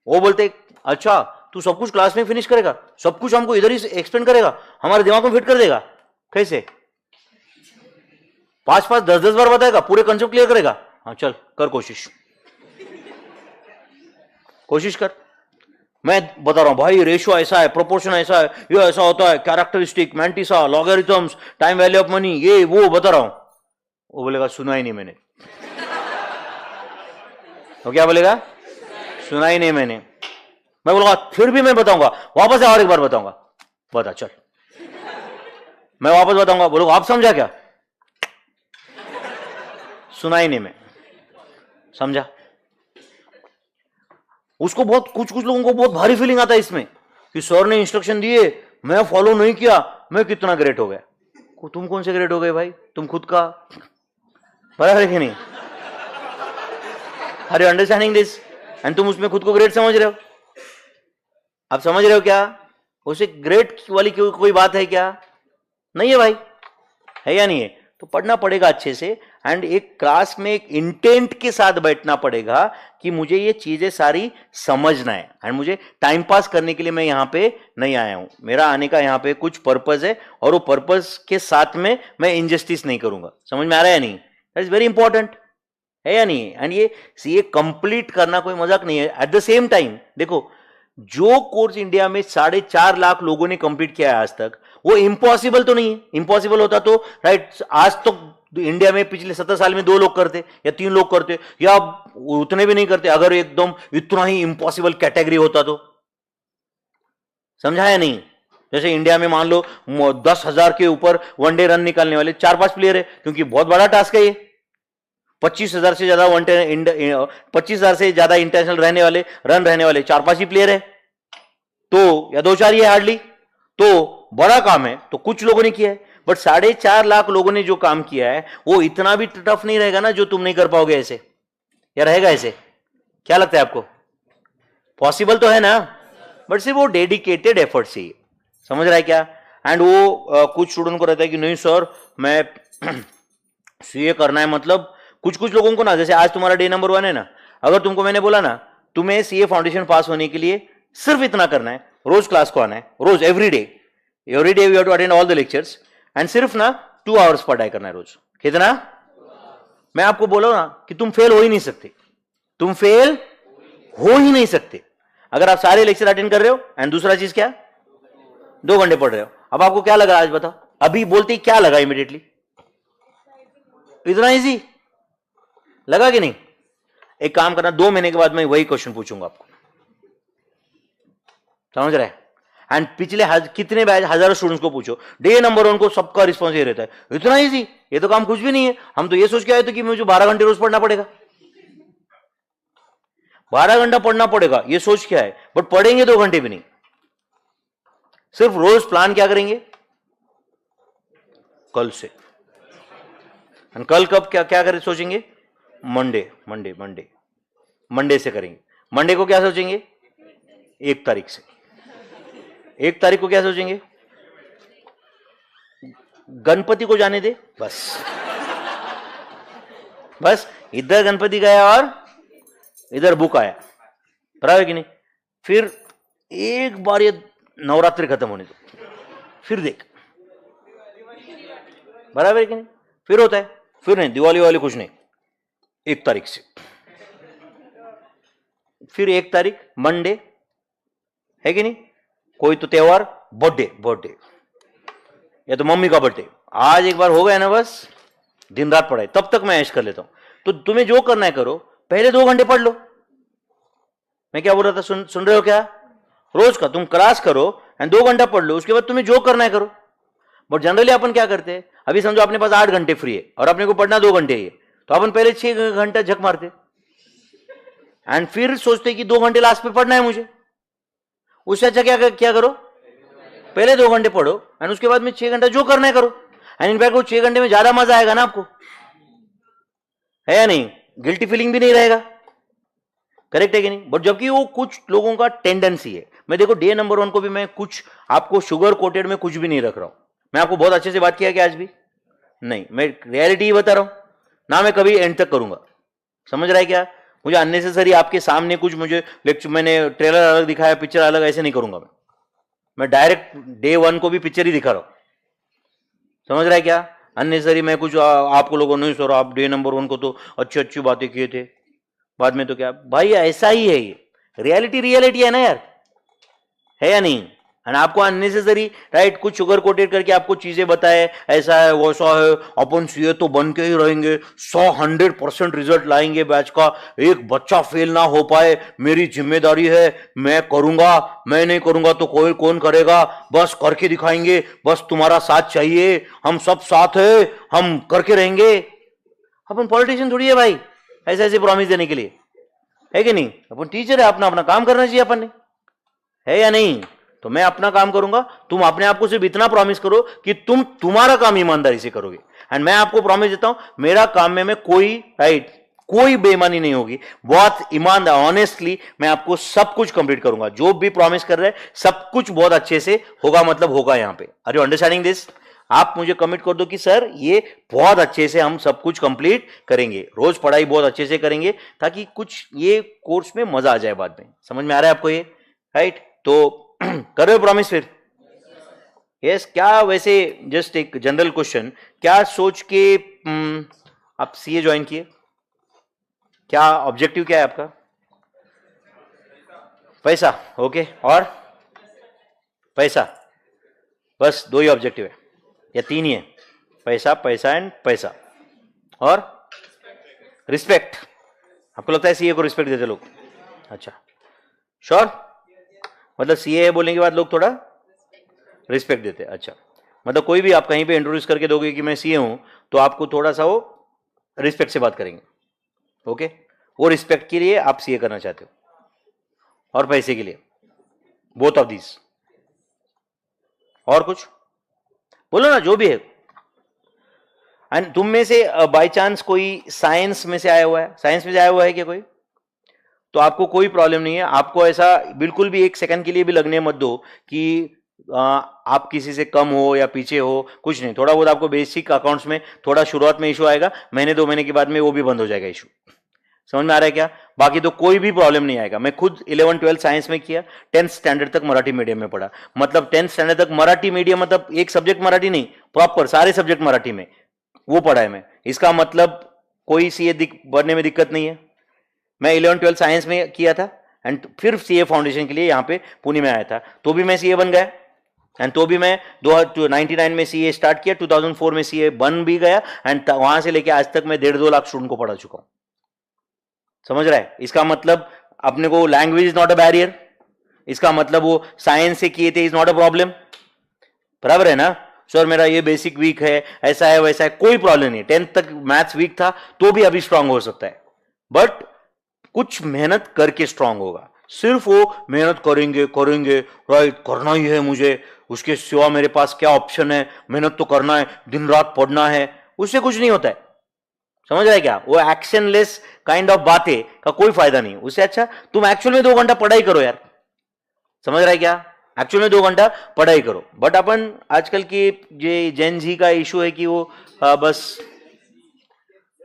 वो बोलते अच्छा तू सब कुछ क्लास में फिनिश करेगा, सब कुछ हमको इधर ही एक्सप्लेन करेगा, हमारे दिमाग में फिट कर देगा, कैसे? 5-5 10-10 बार बताएगा, पूरे कंसेप्ट क्लियर करेगा। हाँ चल कर कोशिश, कोशिश कर। मैं बता रहा हूं भाई, रेशियो ऐसा है, प्रोपोर्शन ऐसा है, ये ऐसा होता है, characteristic, mantissa, logarithms, time value of money, ये वो बता रहा हूं। वो बोलेगा सुना ही नहीं मैंने। तो क्या बोलेगा? सुना ही नहीं मैंने। मैं बोलूंगा फिर भी मैं बताऊंगा, वापस और एक बार बताऊंगा। बता चल, मैं वापस बताऊंगा। बोलूंगा आप समझा क्या? सुना ही नहीं मैं, समझा? उसको बहुत, कुछ लोगों को बहुत भारी फीलिंग आता है इसमें कि सर ने इंस्ट्रक्शन दिए, मैं फॉलो नहीं किया, मैं कितना ग्रेट हो गया। तुम कौन से ग्रेट हो गए भाई? तुम खुद का, बराबर है कि नहीं? Are you understanding this? And तुम उसमें खुद को ग्रेट समझ रहे हो। आप समझ रहे हो क्या? उसे ग्रेट वाली कोई बात है क्या? नहीं है भाई, है या नहीं है? तो पढ़ना पड़ेगा अच्छे से, एंड एक क्लास में एक इंटेंट के साथ बैठना पड़ेगा कि मुझे ये चीजें सारी समझना है, एंड मुझे टाइम पास करने के लिए मैं यहां पे नहीं आया हूं। मेरा आने का यहां पे कुछ पर्पस है, और वो पर्पस के साथ में मैं इनजस्टिस नहीं करूंगा। समझ में आ रहा है या नहीं? दैट इज वेरी इंपॉर्टेंट, है या नहीं? एंड ये कंप्लीट करना कोई मजाक नहीं है। एट द सेम टाइम देखो, जो कोर्स इंडिया में 4.5 लाख लोगों ने कंप्लीट किया है आज तक, वो इम्पॉसिबल तो नहीं है। इम्पॉसिबल होता तो राइट, आज तो इंडिया में पिछले 70 साल में 2 लोग करते या 3 लोग करते, या उतने भी नहीं करते, अगर एकदम इतना ही इम्पॉसिबल कैटेगरी होता तो। समझा या नहीं? जैसे इंडिया में मान लो 10,000 के ऊपर वनडे रन निकालने वाले 4-5 प्लेयर है, क्योंकि बहुत बड़ा टास्क है ये। 25,000 से ज्यादा 25,000 से ज्यादा इंटरनेशनल रन रहने वाले 4-5 ही प्लेयर है, तो या 2-4 ही है हार्डली, तो बड़ा काम है, तो कुछ लोगों ने किया है। बट 4.5 लाख लोगों ने जो काम किया है वो इतना भी टफ नहीं रहेगा ना, जो तुम नहीं कर पाओगे ऐसे, या रहेगा ऐसे? क्या लगता है आपको? पॉसिबल तो है ना, बट सिर्फ वो डेडिकेटेड एफर्ट से। समझ रहा है क्या? एंड वो कुछ स्टूडेंट को रहता है कि नहीं सर मैं सीए करना है, मतलब कुछ लोगों को ना, जैसे आज तुम्हारा डे नंबर 1 है ना, अगर तुमको मैंने बोला ना तुम्हें सीए फाउंडेशन पास होने के लिए सिर्फ इतना करना है, रोज क्लास को आना है, रोज every day you have to attend all the lectures, and सिर्फ ना 2 आवर्स पढ़ाई करना है रोज। कितना? मैं आपको बोला ना कि तुम फेल हो ही नहीं सकते, तुम फेल हो ही नहीं सकते अगर आप सारे लेक्चर अटेंड कर रहे हो। एंड दूसरा चीज क्या? 2 घंटे पढ़ रहे हो। अब आपको क्या लगा आज बताओ? अभी बोलते ही क्या लगा इमीडिएटली? इतना इजी लगा कि नहीं? एक काम करना, 2 महीने के बाद मैं वही क्वेश्चन पूछूंगा आपको। समझ रहे हैं? एंड पिछले कितने बैच, हजारों स्टूडेंट्स को पूछो, डे नंबर 1 को सबका रिस्पॉन्स ये रहता है, इतना इजी, ये तो काम कुछ भी नहीं है। हम तो ये सोच के आए थे कि मुझे 12 घंटे रोज पढ़ना पड़ेगा, 12 घंटा पढ़ना पड़ेगा, ये सोच के आए, बट पढ़ेंगे 2 घंटे भी नहीं। सिर्फ रोज प्लान क्या करेंगे? कल से। एंड कल कब क्या क्या करें सोचेंगे? मंडे से करेंगे। मंडे को क्या सोचेंगे? 1 तारीख से। 1 तारीख को क्या सोचेंगे? गणपति को जाने दे, बस इधर गणपति गया और इधर बुक आया, बराबर कि नहीं? फिर एक बार ये नवरात्रि खत्म होने दो, फिर देख, बराबर है कि नहीं? फिर होता है, फिर नहीं, दिवाली वाली कुछ नहीं, 1 तारीख से। फिर 1 तारीख मंडे, है कि नहीं? कोई तो त्योहार, बर्थडे या तो मम्मी का बर्थडे, आज एक बार हो गया ना, बस दिन रात पढ़ाई, तब तक मैं ऐश कर लेता हूं। तो तुम्हें जो करना है करो, पहले 2 घंटे पढ़ लो। मैं क्या बोल रहा था, सुन रहे हो क्या? रोज का तुम क्लास करो एंड 2 घंटा पढ़ लो, उसके बाद तुम्हें जो करना है करो। बट जनरली अपन क्या करते हैं, अभी समझो अपने पास 8 घंटे फ्री है और अपने को पढ़ना 2 घंटे ही है, तो अपन पहले 6 घंटा झक मारते एंड फिर सोचते कि 2 घंटे लास्ट पे पढ़ना है मुझे। उससे अच्छा क्या करो, पहले 2 घंटे पढ़ो एंड उसके बाद में 6 घंटा जो करना है करो। एंड इनफैक्ट वो 6 घंटे में ज्यादा मजा आएगा ना आपको, है या नहीं? गिल्टी फीलिंग भी नहीं रहेगा, करेक्ट है कि नहीं? बट जबकि वो कुछ लोगों का टेंडेंसी है। मैं देखो डे नंबर 1 को भी मैं कुछ आपको शुगर कोटेड में कुछ भी नहीं रख रहा हूं। मैं आपको बहुत अच्छे से बात किया कि आज भी नहीं, मैं रियलिटी ही बता रहा हूं ना, मैं कभी एंड तक करूंगा। समझ रहा है क्या? मुझे अननेसेसरी आपके सामने कुछ मुझे लेक्चर, मैंने ट्रेलर अलग दिखाया, पिक्चर अलग, ऐसे नहीं करूंगा मैं डायरेक्ट डे 1 को भी पिक्चर ही दिखा रहा हूं। समझ रहा है क्या? अननेसेसरी मैं कुछ आपको लोगों ने सर आप डे नंबर 1 को तो अच्छी अच्छी बातें किए थे, बाद में तो क्या भाई, ऐसा ही है ये, रियलिटी है ना यार, है या नहीं? और आपको अननेसेसरी राइट कुछ शुगर कोटेड करके आपको चीजें बताए, ऐसा है वैसा है, अपन सीए तो बन के ही रहेंगे, 100% रिजल्ट लाएंगे बैच का, एक बच्चा फेल ना हो पाए, मेरी जिम्मेदारी है, मैं करूंगा, मैं नहीं करूंगा तो कोई कौन करेगा, बस करके दिखाएंगे, बस तुम्हारा साथ चाहिए, हम सब साथ है, हम करके रहेंगे। अपन पॉलिटिशियन थोड़ी है भाई ऐसे ऐसे प्रॉमिस देने के लिए, है कि नहीं? अपन टीचर है, अपना अपना काम करना चाहिए अपन ने, है या नहीं? तो मैं अपना काम करूंगा, तुम अपने आप को सिर्फ इतना प्रॉमिस करो कि तुम तुम्हारा काम ईमानदारी से करोगे, एंड मैं आपको प्रॉमिस देता हूं मेरा काम में कोई राइट कोई बेईमानी नहीं होगी, बहुत ईमानदार ऑनेस्टली मैं आपको सब कुछ कंप्लीट करूंगा, जो भी प्रॉमिस कर रहे हैं सब कुछ बहुत अच्छे से होगा, मतलब होगा यहां पे। Are you understanding this? आप मुझे कमिट कर दो कि सर ये बहुत अच्छे से हम सब कुछ कंप्लीट करेंगे, रोज पढ़ाई बहुत अच्छे से करेंगे, ताकि कुछ ये कोर्स में मजा आ जाए बाद में। समझ में आ रहा है आपको ये? राइट, तो करो प्रॉमिस फिर। यस, क्या वैसे जस्ट एक जनरल क्वेश्चन, क्या सोच के आप सीए ज्वाइन किए? क्या ऑब्जेक्टिव क्या है आपका? पैसा, ओके, और पैसा, बस 2 ही ऑब्जेक्टिव है या 3 ही है? पैसा, पैसा एंड पैसा, और रिस्पेक्ट। आपको लगता है सीए को रिस्पेक्ट देते लोग? अच्छा, श्योर? मतलब सीए है बोलने के बाद लोग थोड़ा रिस्पेक्ट देते हैं? अच्छा, मतलब कोई भी आप कहीं पे इंट्रोड्यूस करके दोगे कि मैं सीए हूं, तो आपको थोड़ा सा वो रिस्पेक्ट से बात करेंगे, ओके? वो रिस्पेक्ट के लिए आप सीए करना चाहते हो, और पैसे के लिए, बोथ ऑफ दीज। और कुछ बोलो ना, जो भी है। एंड तुम में से बाय चांस कोई साइंस में से आया हुआ है? साइंस में से आया हुआ है क्या कोई? तो आपको कोई प्रॉब्लम नहीं है, आपको ऐसा बिल्कुल भी एक सेकंड के लिए भी लगने मत दो कि आप किसी से कम हो या पीछे हो, कुछ नहीं। थोड़ा बहुत आपको बेसिक अकाउंट्स में थोड़ा शुरुआत में इशू आएगा, महीने 2 महीने के बाद में वो भी बंद हो जाएगा इशू। समझ में आ रहा है क्या? बाकी तो कोई भी प्रॉब्लम नहीं आएगा। मैं खुद 11-12 साइंस में किया, 10th स्टैंडर्ड तक मराठी मीडियम में पढ़ा, मतलब 10th स्टैंडर्ड तक मराठी मीडियम, मतलब एक सब्जेक्ट मराठी नहीं, प्रॉपर सारे सब्जेक्ट मराठी में वो पढ़ा है मैं। इसका मतलब कोई सीए बनने में दिक्कत नहीं है। मैं 11-12 साइंस में किया था एंड फिर सीए फाउंडेशन के लिए यहाँ पे पुणे में आया था, तो भी मैं सीए बन गया, एंड तो भी मैं 1999 में सीए स्टार्ट किया, 2004 में सीए बन भी गया, एंड वहां से लेके आज तक मैं 1.5-2 लाख स्टूडेंट को पढ़ा चुका हूं। समझ रहा है? इसका मतलब अपने को language is not a barrier, इसका मतलब वो साइंस से किए थे इज नॉट अ प्रॉब्लम, बराबर है ना? सर मेरा ये बेसिक वीक है, ऐसा है वैसा है, कोई प्रॉब्लम नहीं। 10th तक मैथ्स वीक था तो भी अभी स्ट्रांग हो सकता है, बट कुछ मेहनत करके स्ट्रांग होगा। सिर्फ वो मेहनत करेंगे करेंगे राइट, करना ही है मुझे, उसके सिवा मेरे पास क्या ऑप्शन है, मेहनत तो करना है, दिन रात पढ़ना है, उससे कुछ नहीं होता है। समझ रहा है क्या? वो एक्शनलेस काइंड ऑफ बातें का कोई फायदा नहीं। उससे अच्छा तुम एक्चुअल में 2 घंटा पढ़ाई करो यार। समझ रहा है क्या? एक्चुअल में 2 घंटा पढ़ाई करो। बट अपन आजकल की ये जेन जी का इशू है कि वो बस,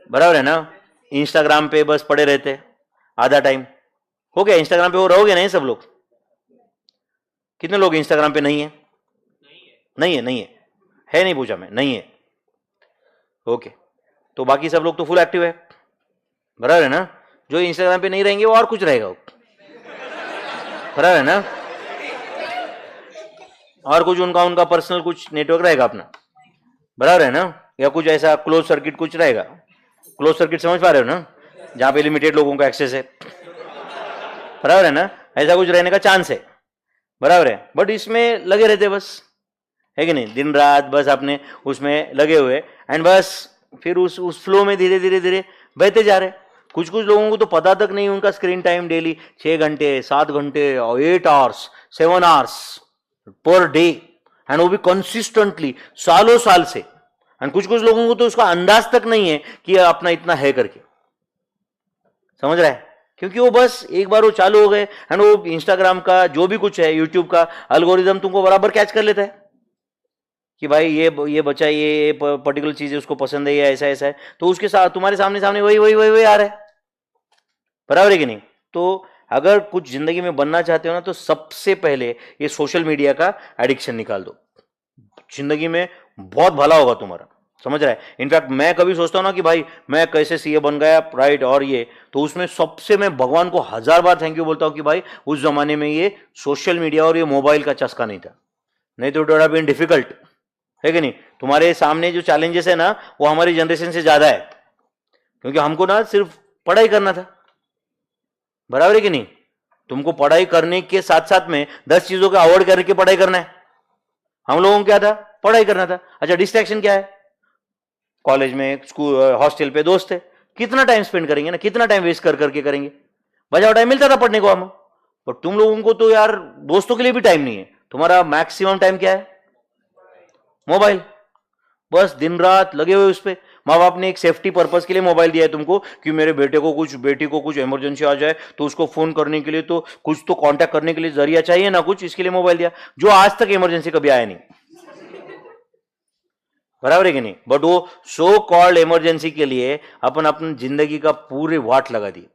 बराबर है ना, इंस्टाग्राम पे बस पड़े रहते आधा टाइम। हो गया इंस्टाग्राम पे, वो रहोगे नहीं सब लोग? कितने लोग इंस्टाग्राम पे नहीं है? नहीं है, नहीं है नहीं पूछा मैं, नहीं है, ओके। तो बाकी सब लोग तो फुल एक्टिव है, बराबर है ना? जो इंस्टाग्राम पे नहीं रहेंगे वो और कुछ रहेगा, बराबर है ना? और कुछ उनका पर्सनल कुछ नेटवर्क रहेगा अपना, बराबर है ना? या कुछ ऐसा क्लोज सर्किट कुछ रहेगा। क्लोज सर्किट समझ पा रहे हो ना? जहां पे लिमिटेड लोगों का एक्सेस है, बराबर है ना? ऐसा कुछ रहने का चांस है, बराबर है? बट इसमें लगे रहते बस, है कि नहीं? दिन रात बस अपने उसमें लगे हुए, एंड बस फिर उस फ्लो में धीरे धीरे धीरे बहते जा रहे। कुछ कुछ लोगों को तो पता तक नहीं उनका स्क्रीन टाइम डेली 6 घंटे 7 घंटे और 8 hours 7 hours per day, and वो भी कंसिस्टेंटली सालों साल से। एंड कुछ कुछ लोगों को तो उसका अंदाज तक नहीं है कि अपना इतना है करके। समझ रहा है? क्योंकि वो बस एक बार वो चालू हो गए, एंड वो इंस्टाग्राम का जो भी कुछ है, यूट्यूब का एल्गोरिदम तुमको बराबर कैच कर लेता है कि भाई ये बच्चा ये पर्टिकुलर चीज है उसको पसंद है, या ऐसा ऐसा है, तो उसके साथ तुम्हारे सामने सामने वही वही वही वही आ रहा है। बराबर है कि नहीं? तो अगर कुछ जिंदगी में बनना चाहते हो ना, तो सबसे पहले ये सोशल मीडिया का एडिक्शन निकाल दो, जिंदगी में बहुत भला होगा तुम्हारा, समझ रहा है? इनफैक्ट मैं कभी सोचता हूं ना कि भाई मैं कैसे सीए बन गया, राइट, और ये तो उसमें सबसे मैं भगवान को 1000 बार थैंक यू बोलता हूं कि भाई उस जमाने में ये सोशल मीडिया और ये मोबाइल का चस्का नहीं था, नहीं तो it would have been difficult, है कि नहीं? तुम्हारे सामने जो चैलेंजेस है ना, वो हमारी जनरेशन से ज्यादा है, क्योंकि हमको ना सिर्फ पढ़ाई करना था, बराबर है कि नहीं? तुमको पढ़ाई करने के साथ साथ में 10 चीजों का अवॉइड करके पढ़ाई करना है। हम लोगों को क्या था? पढ़ाई करना था। अच्छा, डिस्ट्रैक्शन क्या है? कॉलेज में, स्कूल, हॉस्टल पे दोस्त है, कितना टाइम स्पेंड करेंगे ना, कितना टाइम वेस्ट कर करके करेंगे? बजाओ टाइम मिलता था पढ़ने को हम, पर तुम लोगों को तो यार दोस्तों के लिए भी टाइम नहीं है। तुम्हारा मैक्सिमम टाइम क्या है? मोबाइल। बस दिन रात लगे हुए उस पर। माँ बाप ने एक सेफ्टी पर्पस के लिए मोबाइल दिया है तुमको कि मेरे बेटे को कुछ, बेटी को कुछ इमरजेंसी आ जाए तो उसको फोन करने के लिए, तो कुछ तो कांटेक्ट करने के लिए जरिया चाहिए ना कुछ, इसके लिए मोबाइल दिया, जो आज तक इमरजेंसी कभी आया नहीं, बराबर है कि नहीं? बट वो सो कॉल्ड इमरजेंसी के लिए अपन अपनी जिंदगी का पूरे वाट लगा दी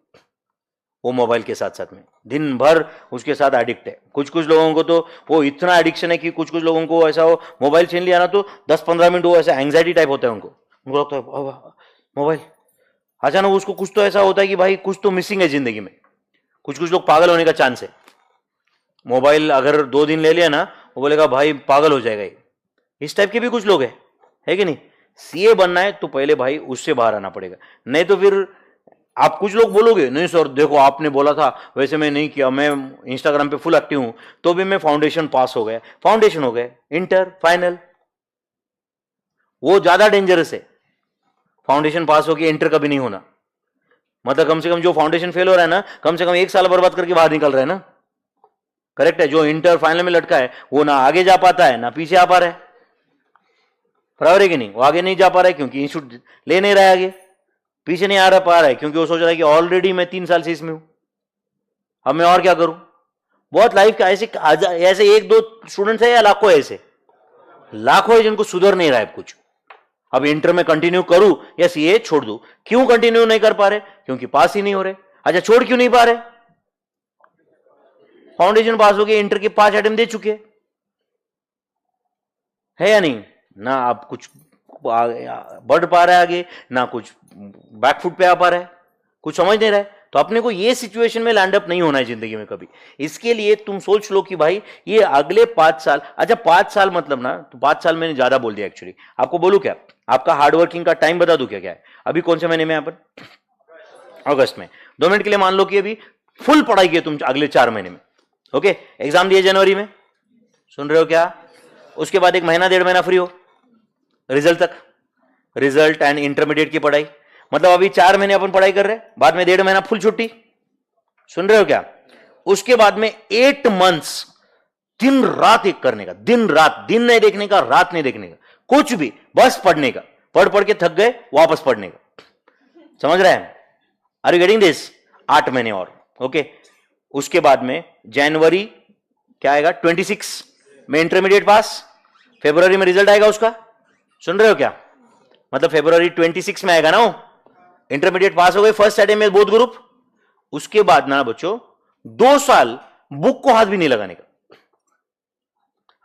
वो मोबाइल के साथ साथ में, दिन भर उसके साथ एडिक्ट है। कुछ कुछ लोगों को तो वो इतना एडिक्शन है कि कुछ कुछ लोगों को ऐसा हो, मोबाइल छीन लिया ना तो 10-15 मिनट वो ऐसा एंग्जाइटी टाइप होता है उनको लगता है मोबाइल, अचानक उसको कुछ तो ऐसा होता है कि भाई कुछ तो मिसिंग है जिंदगी में। कुछ कुछ लोग पागल होने का चांस है, मोबाइल अगर 2 दिन ले लिया ना, वो बोलेगा भाई पागल हो जाएगा ये, इस टाइप के भी कुछ लोग है कि नहीं? सीए बनना है तो पहले भाई उससे बाहर आना पड़ेगा, नहीं तो फिर आप कुछ लोग बोलोगे नहीं सर देखो आपने बोला था वैसे मैं नहीं किया, मैं इंस्टाग्राम पे फुल एक्टिव हूं तो भी मैं फाउंडेशन पास हो गया, फाउंडेशन हो गए, इंटर फाइनल, वो ज्यादा डेंजरस है। फाउंडेशन पास हो गया, इंटर कभी नहीं होना, मतलब कम से कम जो फाउंडेशन फेल हो रहा है ना, कम से कम 1 साल बर्बाद करके बाहर निकल रहा है ना, करेक्ट है? जो इंटर फाइनल में लटका है वो ना आगे जा पाता है ना पीछे आ पा रहा है, बराबर है कि नहीं? वो आगे नहीं जा पा रहा है क्योंकि इंस्टीट्यूट ले नहीं रहा है आगे, पीछे नहीं आ रहा पा रहा है क्योंकि वो सोच रहा है कि ऑलरेडी मैं 3 साल से इसमें हूं, अब मैं और क्या करूं? बहुत लाइफ का ऐसे ऐसे 1-2 स्टूडेंट्स है या लाखों है? ऐसे लाखों है जिनको सुधर नहीं रहा है कुछ। अब इंटर में कंटिन्यू करूं या सीए छोड़ दूं? क्यों कंटिन्यू नहीं कर पा रहे? क्योंकि पास ही नहीं हो रहे। अच्छा, छोड़ क्यों नहीं पा रहे? फाउंडेशन पास हो गए, इंटर के 5 अटेम्प्ट दे चुके है या नहीं ना, आप कुछ बढ़ पा रहा है आगे, ना कुछ बैकफुट पे आ पा रहा है, कुछ समझ नहीं रहा है। तो अपने को ये सिचुएशन में लैंड अप नहीं होना है जिंदगी में कभी। इसके लिए तुम सोच लो कि भाई ये अगले 5 साल, अच्छा 5 साल मतलब ना, तो 5 साल मैंने ज्यादा बोल दिया एक्चुअली। आपको बोलूं क्या, आपका हार्डवर्किंग का टाइम बता दूं क्या क्या है? अभी कौन से महीने में यहाँ पर? अगस्त में। 2 मिनट के लिए मान लो कि अभी फुल पढ़ाई की तुम अगले 4 महीने में, ओके? एग्जाम दिए जनवरी में, सुन रहे हो क्या? उसके बाद 1 महीना 1.5 महीना फ्री हो रिजल्ट तक, रिजल्ट एंड इंटरमीडिएट की पढ़ाई, मतलब अभी 4 महीने अपन पढ़ाई कर रहे हैं, बाद में 1.5 महीना फुल छुट्टी, सुन रहे हो क्या? उसके बाद में 8 मंथ्स दिन रात एक करने का, दिन रात, दिन नहीं देखने का, रात नहीं देखने का, कुछ भी, बस पढ़ने का, पढ़ पढ़ के थक गए वापस पढ़ने का, समझ रहे हैं? Are you getting this? 8 महीने और, ओके? उसके बाद में जनवरी क्या आएगा? 26 में इंटरमीडिएट पास, फरवरी में रिजल्ट आएगा उसका, सुन रहे हो क्या? मतलब फरवरी 26 में आएगा ना वो, इंटरमीडिएट पास हो गए फर्स्ट अटेम्प्ट में बोथ ग्रुप। उसके बाद ना बच्चों 2 साल बुक को हाथ भी नहीं लगाने का,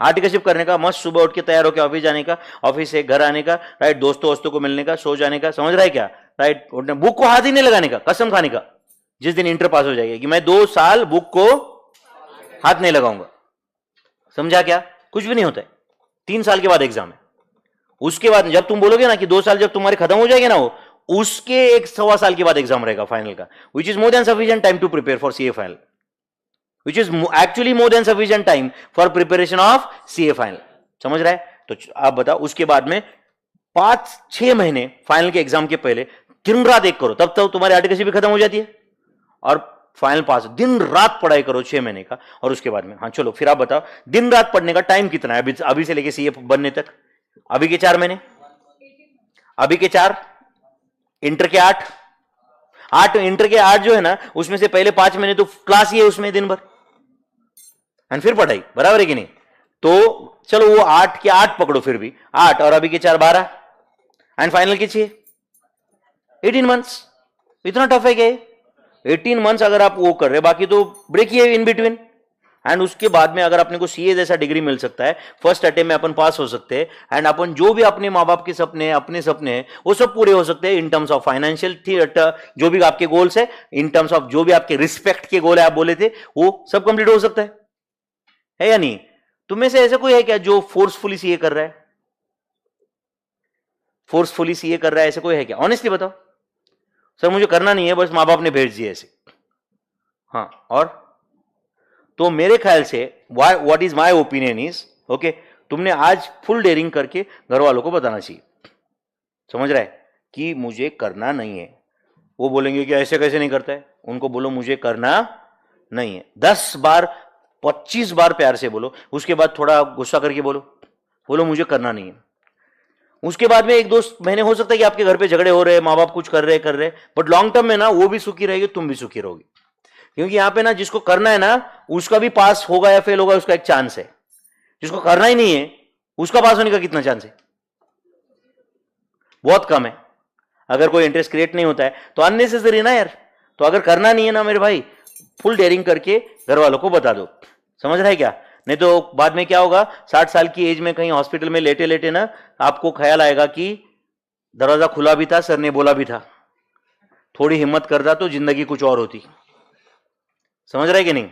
आर्टिकलशिप करने का, मस्त सुबह उठ के तैयार होकर ऑफिस जाने का, ऑफिस से घर आने का, राइट, दोस्तों वस्तों को मिलने का, सो जाने का, समझ रहा है क्या? राइट, बुक को हाथ ही नहीं लगाने का, कसम खाने का जिस दिन इंटर पास हो जाएगी कि मैं 2 साल बुक को हाथ नहीं लगाऊंगा, समझा क्या? कुछ भी नहीं होता है। 3 साल के बाद एग्जाम है, उसके बाद जब तुम बोलोगे ना कि 2 साल जब तुम्हारे खत्म हो जाएंगे ना, वो उसके 1-1.25 साल के बाद एग्जाम रहेगा फाइनल का, which is more than sufficient time to prepare for CA final, which is actually more than sufficient time for preparation of CA final, समझ रहा है? तो आप बताओ, उसके बाद में 5-6 महीने फाइनल के एग्जाम के पहले दिन रात एक करो, तब तक तुम्हारी आर्टिकल भी खत्म हो जाती है और फाइनल पास, दिन रात पढ़ाई करो 6 महीने का। और उसके बाद में, हाँ चलो फिर आप बताओ, दिन रात पढ़ने का टाइम कितना है अभी से लेके सीए बनने तक? अभी के 4 महीने, अभी के 4, इंटर के 8 इंटर के 8 जो है ना, उसमें से पहले 5 महीने तो क्लास ही है उसमें दिन भर, एंड फिर पढ़ाई, बराबर है कि नहीं? तो चलो वो 8 के 8 पकड़ो, फिर भी 8 और अभी के 4 12, एंड फाइनल के 6, 18 मंथ्स। इतना टफ है क्या? 18 मंथ्स अगर आप वो कर रहे, बाकी तो ब्रेक ही है इन बिटवीन। एंड उसके बाद में अगर अपने को सीए जैसा डिग्री मिल सकता है, फर्स्ट अटेम्प्ट में अपन पास हो सकते हैं, एंड अपन जो भी अपने माँ बाप के सपने, अपने सपने हैं, वो सब पूरे हो सकते हैं इन टर्म्स ऑफ फाइनेंशियल, जो भी आपके गोल्स है, इन टर्म्स ऑफ जो भी आपके रिस्पेक्ट के गोल है आप बोले थे, वो सब कंप्लीट हो सकता है या नहीं? तुम में से ऐसा कोई है क्या जो फोर्सफुली सीए कर रहा है? फोर्सफुली सीए कर रहा है ऐसे कोई है क्या? ऑनेस्टली बताओ। सर मुझे करना नहीं है, बस माँ बाप ने भेज दिए ऐसे। हाँ, और तो मेरे ख्याल से what is my opinion is, okay, तुमने आज फुल डेयरिंग करके घर वालों को बताना चाहिए, समझ रहा है, कि मुझे करना नहीं है। वो बोलेंगे कि ऐसे कैसे नहीं करता है, उनको बोलो मुझे करना नहीं है। 10 बार 25 बार प्यार से बोलो, उसके बाद थोड़ा गुस्सा करके बोलो मुझे करना नहीं है। उसके बाद में 1-2 महीने हो सकता है कि आपके घर पे झगड़े हो रहे, माँ बाप कुछ कर रहे, बट लॉन्ग टर्म में ना वो भी सुखी रहेगी, तुम भी सुखी रहोगी। क्योंकि यहां पे ना जिसको करना है ना उसका भी पास होगा या फेल होगा उसका एक चांस है, जिसको करना ही नहीं है उसका पास होने का कितना चांस है? बहुत कम है। अगर कोई इंटरेस्ट क्रिएट नहीं होता है तो अननेसेसरी ना यार। तो अगर करना नहीं है ना मेरे भाई, फुल डेयरिंग करके घर वालों को बता दो, समझ रहा है क्या? नहीं तो बाद में क्या होगा, 60 साल की एज में कहीं हॉस्पिटल में लेटे लेटे ना आपको ख्याल आएगा कि दरवाजा खुला भी था, सर ने बोला भी था, थोड़ी हिम्मत करता तो जिंदगी कुछ और होती। समझ रहा है कि नहीं?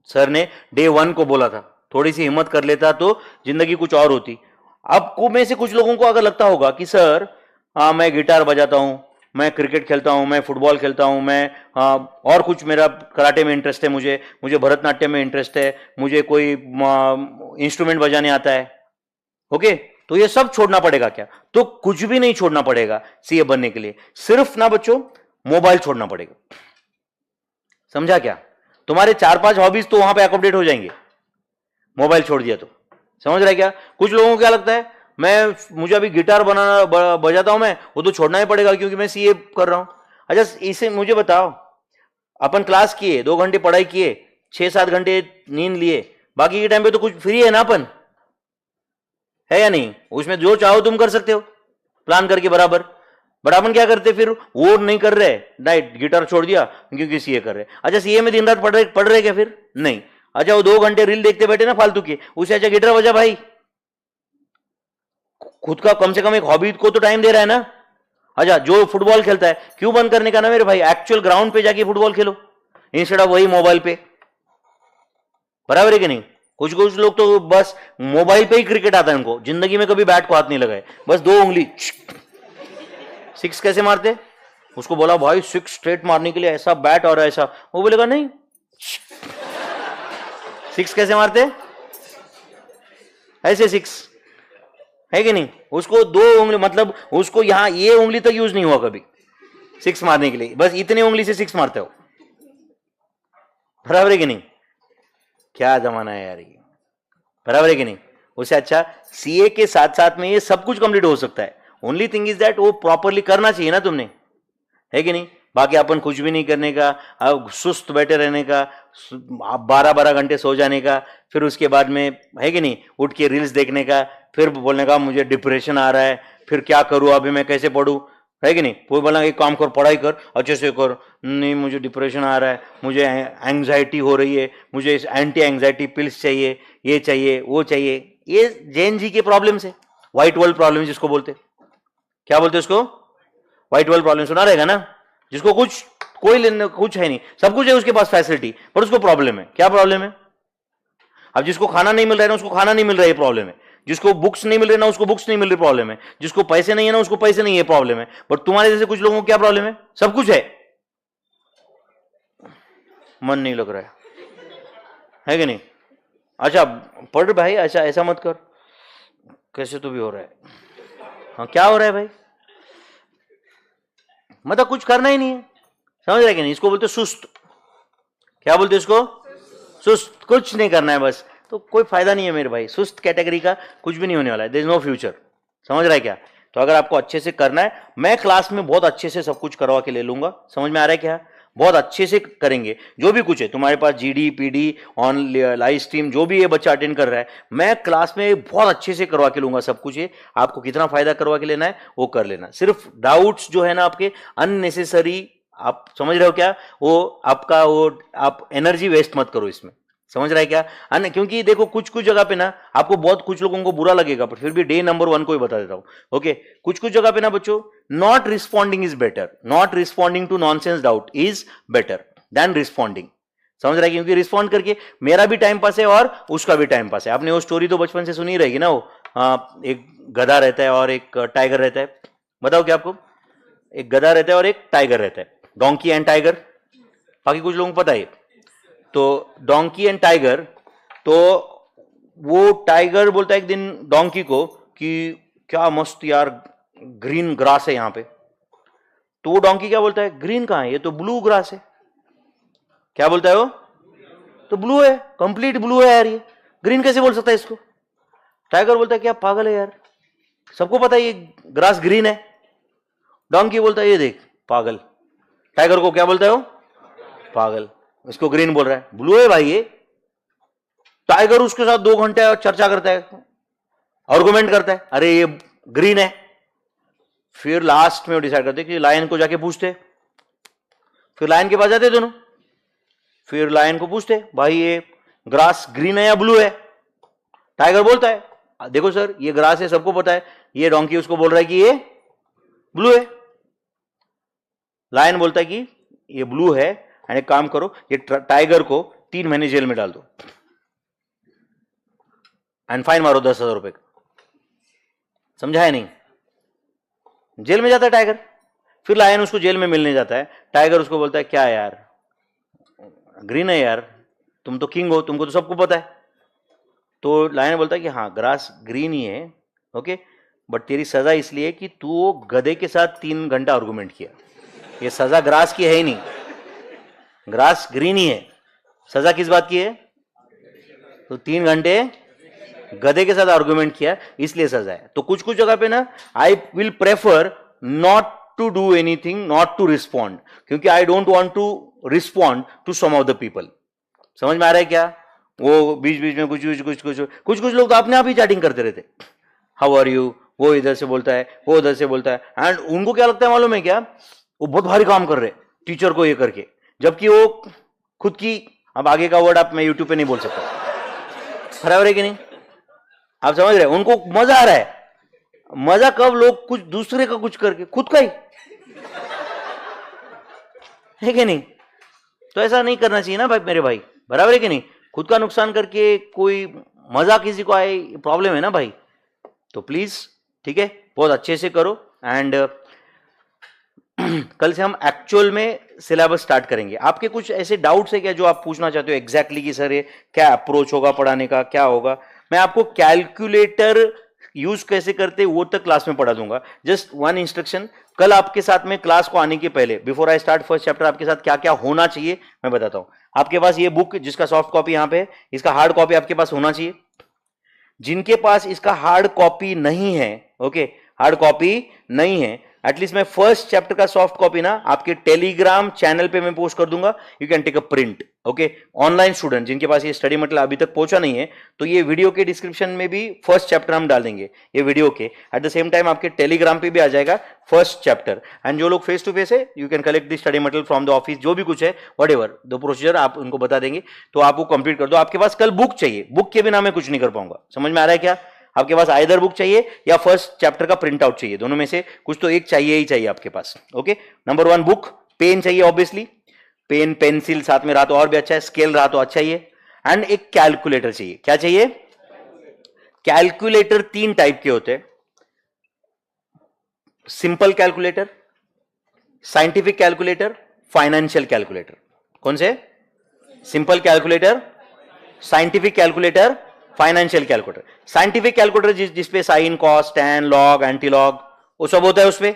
सर ने डे 1 को बोला था, थोड़ी सी हिम्मत कर लेता तो जिंदगी कुछ और होती। आपको में से कुछ लोगों को अगर लगता होगा कि सर मैं गिटार बजाता हूं, मैं क्रिकेट खेलता हूं, मैं फुटबॉल खेलता हूं, मैं और कुछ मेरा कराटे में इंटरेस्ट है, मुझे भरतनाट्यम में इंटरेस्ट है, मुझे कोई इंस्ट्रूमेंट बजाने आता है, ओके, तो ये सब छोड़ना पड़ेगा क्या? तो कुछ भी नहीं छोड़ना पड़ेगा सीए बनने के लिए, सिर्फ ना बच्चों मोबाइल छोड़ना पड़ेगा। समझा क्या? तुम्हारे 4-5 हॉबीज तो वहां पे अकोमोडेट हो जाएंगे, मोबाइल छोड़ दिया तो। समझ रहा है क्या? कुछ लोगों को क्या लगता है, मुझे अभी गिटार बजाता हूं मैं, वो तो छोड़ना ही पड़ेगा क्योंकि मैं सीए कर रहा हूं। अच्छा इसे मुझे बताओ, अपन क्लास किए, 2 घंटे पढ़ाई किए, 6-7 घंटे नींद लिए, बाकी के टाइम पे तो कुछ फ्री है ना अपन, है या नहीं? उसमें जो चाहो तुम कर सकते हो प्लान करके बराबर। बट अपन क्या करते फिर, वो नहीं कर रहे, डाइट गिटार छोड़ दिया क्योंकि सीए कर रहे। अच्छा सीए में दिन रात पढ़ रहे क्या फिर? नहीं। अच्छा वो 2 घंटे रील देखते बैठे ना फालतू के, उससे अच्छा गिटार बजा भाई, खुद का कम से कम एक हॉबी को तो टाइम दे रहा है ना। अच्छा जो फुटबॉल खेलता है, क्यों बंद करने का ना मेरे भाई, एक्चुअल ग्राउंड पे जाके फुटबॉल खेलो इंस्टेड ऑफ वही मोबाइल पे, बराबर है कि नहीं? कुछ कुछ लोग तो बस मोबाइल पे ही क्रिकेट आता है उनको, जिंदगी में कभी बैट को हाथ नहीं लगाए, बस 2 उंगली 6 कैसे मारते, उसको बोला भाई 6 स्ट्रेट मारने के लिए ऐसा बैट और ऐसा, वो बोलेगा नहीं 6 कैसे मारते, ऐसे 6, है कि नहीं? उसको 2 उंगली, मतलब उसको यहां ये उंगली तक यूज नहीं हुआ कभी 6 मारने के लिए, बस इतने उंगली से 6 मारते हो, बराबर है कि नहीं? क्या जमाना है यार ये, बराबर है कि नहीं? उससे अच्छा सीए के साथ साथ में ये सब कुछ कंप्लीट हो सकता है। ओनली थिंग इज दैट वो प्रॉपरली करना चाहिए ना तुमने, है कि नहीं? बाकी अपन कुछ भी नहीं करने का, सुस्त बैठे रहने का, 12-12 घंटे सो जाने का, फिर उसके बाद में है कि नहीं उठ के रील्स देखने का, फिर बोलने का मुझे डिप्रेशन आ रहा है, फिर क्या करूं अभी मैं, कैसे पढ़ूं, है कि नहीं? कोई बोला एक काम कर, पढ़ाई कर, अच्छे से कर, नहीं मुझे डिप्रेशन आ रहा है, मुझे एंग्जाइटी हो रही है, मुझे एंटी एंग्जाइटी पिल्स चाहिए, ये चाहिए वो चाहिए। ये जैन जी के प्रॉब्लम्स है, व्हाइट वर्ल्ड प्रॉब्लम जिसको बोलते, क्या बोलते उसको, व्हाइट वर्ल्ड प्रॉब्लम सुना रहेगा ना, जिसको कुछ है नहीं, सब कुछ है उसके पास फैसिलिटी, पर उसको प्रॉब्लम है। क्या प्रॉब्लम है? अब जिसको खाना नहीं मिल रहा है ना उसको खाना नहीं मिल रहा है प्रॉब्लम है, जिसको बुक्स नहीं मिल रही ना उसको बुक्स नहीं मिल रही प्रॉब्लम है, जिसको पैसे नहीं है ना उसको पैसे नहीं है प्रॉब्लम है। बट तुम्हारे जैसे कुछ लोगों को क्या प्रॉब्लम है, सब कुछ है, मन नहीं लग रहा है कि नहीं? अच्छा पढ़ भाई, अच्छा ऐसा मत कर, कैसे तो भी हो रहा है, हाँ क्या हो रहा है भाई, मतलब कुछ करना ही नहीं है, समझ रहे कि नहीं? इसको बोलते सुस्त, क्या बोलते इसको, सुस्त, कुछ नहीं करना है बस, तो कोई फायदा नहीं है मेरे भाई, सुस्त कैटेगरी का कुछ भी नहीं होने वाला है, देयर इज नो फ्यूचर। समझ रहा है क्या? तो अगर आपको अच्छे से करना है, मैं क्लास में बहुत अच्छे से सब कुछ करवा के ले लूंगा, समझ में आ रहा है क्या? बहुत अच्छे से करेंगे, जो भी कुछ है तुम्हारे पास, GD PD on live stream जो भी ये बच्चा अटेंड कर रहा है, मैं क्लास में बहुत अच्छे से करवा के लूंगा सब कुछ। ये आपको कितना फायदा करवा के लेना है वो कर लेना, सिर्फ डाउट्स जो है ना आपके अननेसेसरी आप समझ रहे हो क्या? वो आपका वो आप एनर्जी वेस्ट मत करो इसमें, समझ रहा है क्या? अन्य क्योंकि देखो कुछ कुछ जगह पे ना आपको बहुत कुछ लोगों को बुरा लगेगा, पर फिर भी डे नंबर 1 को ही बता देता हूं। ओके, कुछ कुछ जगह पे ना बच्चों, not responding is better, not responding to nonsense doubt is better than responding, समझ रहा है? क्योंकि रिस्पॉन्ड करके मेरा भी टाइम पास है और उसका भी टाइम पास है। आपने वो स्टोरी तो बचपन से सुनी रहेगी ना, वो एक गधा रहता है और एक टाइगर रहता है। बताओ क्या आपको? एक गधा रहता है और एक टाइगर रहता है, डोंकी एंड टाइगर। बाकी कुछ लोगों को पता है। तो डोंकी एंड टाइगर, तो वो टाइगर बोलता है एक दिन डोंकी को कि क्या मस्त यार ग्रीन ग्रास है यहां पे। तो वो डोंकी क्या बोलता है, ग्रीन कहां है, ये तो ब्लू ग्रास है। क्या बोलता है वो? तो ब्लू है, कंप्लीट ब्लू है यार, ये ग्रीन कैसे बोल सकता है इसको? टाइगर बोलता है क्या पागल है यार, सबको पता है ये ग्रास ग्रीन है। डोंकी बोलता है ये देख पागल। टाइगर को क्या बोलता है वो? पागल। इसको ग्रीन बोल रहा है, ब्लू है भाई ये। टाइगर उसके साथ 2 घंटे चर्चा करता है, आर्गुमेंट करता है, अरे ये ग्रीन है। फिर लास्ट में वो डिसाइड करते कि लायन को जाके पूछते। फिर लायन के पास जाते दोनों, फिर लायन को पूछते भाई ये ग्रास ग्रीन है या ब्लू है? टाइगर बोलता है देखो सर ये ग्रास है, सबको पता है। ये डोंकी उसको बोल रहा है कि ये ब्लू है। लायन बोलता है कि ये ब्लू है, एंड एक काम करो ये टाइगर को 3 महीने जेल में डाल दो एंड फाइन मारो 10,000 रुपए का। समझा है नहीं? जेल में जाता है टाइगर। फिर लायन उसको जेल में मिलने जाता है। टाइगर उसको बोलता है क्या यार ग्रीन है यार, तुम तो किंग हो, तुमको तो सबको पता है। तो लायन बोलता है कि हाँ ग्रास ग्रीन ही है, ओके, बट तेरी सजा इसलिए कि तू गधे के साथ 3 घंटा आर्गुमेंट किया। ये सजा ग्रास की है ही नहीं, ग्रास ग्रीन ही है। सजा किस बात की है? तो 3 घंटे गधे के साथ आर्गुमेंट किया, इसलिए सजा है। तो कुछ कुछ जगह पे ना I will prefer not to do anything, not to respond, क्योंकि I don't want to respond to some of the people. समझ में आ रहा है क्या? वो बीच बीच में कुछ लोग तो अपने आप ही चैटिंग करते रहते, हाउ आर यू, वो इधर से बोलता है, वो उधर से बोलता है, एंड उनको क्या लगता है मालूम है क्या? वो बहुत भारी काम कर रहे टीचर को ये करके, जबकि वो खुद की, अब आगे का वर्ड आप मैं यूट्यूब पे नहीं बोल सकता, बराबर है कि नहीं? आप समझ रहे हैं? उनको मजा आ रहा है। मजा कब? लोग कुछ दूसरे का कुछ करके, खुद का ही है कि नहीं? तो ऐसा नहीं करना चाहिए ना भाई, मेरे भाई, बराबर है कि नहीं? खुद का नुकसान करके कोई मजा किसी को आए, प्रॉब्लम है ना भाई। तो प्लीज ठीक है, बहुत अच्छे से करो। एंड कल से हम एक्चुअल में सिलेबस स्टार्ट करेंगे। आपके कुछ ऐसे डाउट्स है क्या जो आप पूछना चाहते हो एग्जैक्टली कि सर ये क्या अप्रोच होगा पढ़ाने का, क्या होगा? मैं आपको कैलकुलेटर यूज कैसे करते वो तक क्लास में पढ़ा दूंगा। जस्ट 1 इंस्ट्रक्शन, कल आपके साथ में क्लास को आने के पहले, before I start first chapter, आपके साथ क्या क्या होना चाहिए मैं बताता हूं। आपके पास ये बुक जिसका सॉफ्ट कॉपी यहां पे, इसका हार्ड कॉपी आपके पास होना चाहिए। जिनके पास इसका हार्ड कॉपी नहीं है, ओके, हार्ड कॉपी नहीं है, एटलीस्ट मैं फर्स्ट चैप्टर का सॉफ्ट कॉपी ना आपके टेलीग्राम चैनल पे मैं पोस्ट कर दूंगा, you can take a print, okay. Online student जिनके पास ये स्टडी मटेरियल अभी तक पहुंचा नहीं है, तो ये वीडियो के डिस्क्रिप्शन में भी फर्स्ट चैप्टर हम डाल देंगे, ये वीडियो के एट द सेम टाइम आपके टेलीग्राम पे भी आ जाएगा फर्स्ट चैप्टर। एंड जो लोग फेस टू फेस है, you can collect the study material from the office, जो भी कुछ है वट एवर द प्रोसीजर आप उनको बता देंगे, तो आप वो कंप्लीट कर दो। आपके पास कल बुक चाहिए, बुक के बिना मैं कुछ नहीं कर पाऊंगा। समझ में आ रहा है क्या? आपके पास आइदर बुक चाहिए या फर्स्ट चैप्टर का प्रिंट आउट चाहिए, दोनों में से कुछ तो एक चाहिए ही चाहिए आपके पास, ओके। नंबर 1 बुक, पेन चाहिए ऑब्वियसली, पेन पेंसिल साथ में रहा तो और भी अच्छा है, स्केल रहा तो अच्छा ही है, एंड एक कैलकुलेटर चाहिए। क्या चाहिए? कैलकुलेटर 3 टाइप के होते हैं, simple calculator, scientific calculator, financial calculator. कौन से? Simple calculator, scientific calculator, financial calculator. Scientific calculator जिसपे sine, cos, tan, log, anti log वो सब होता है, उसपे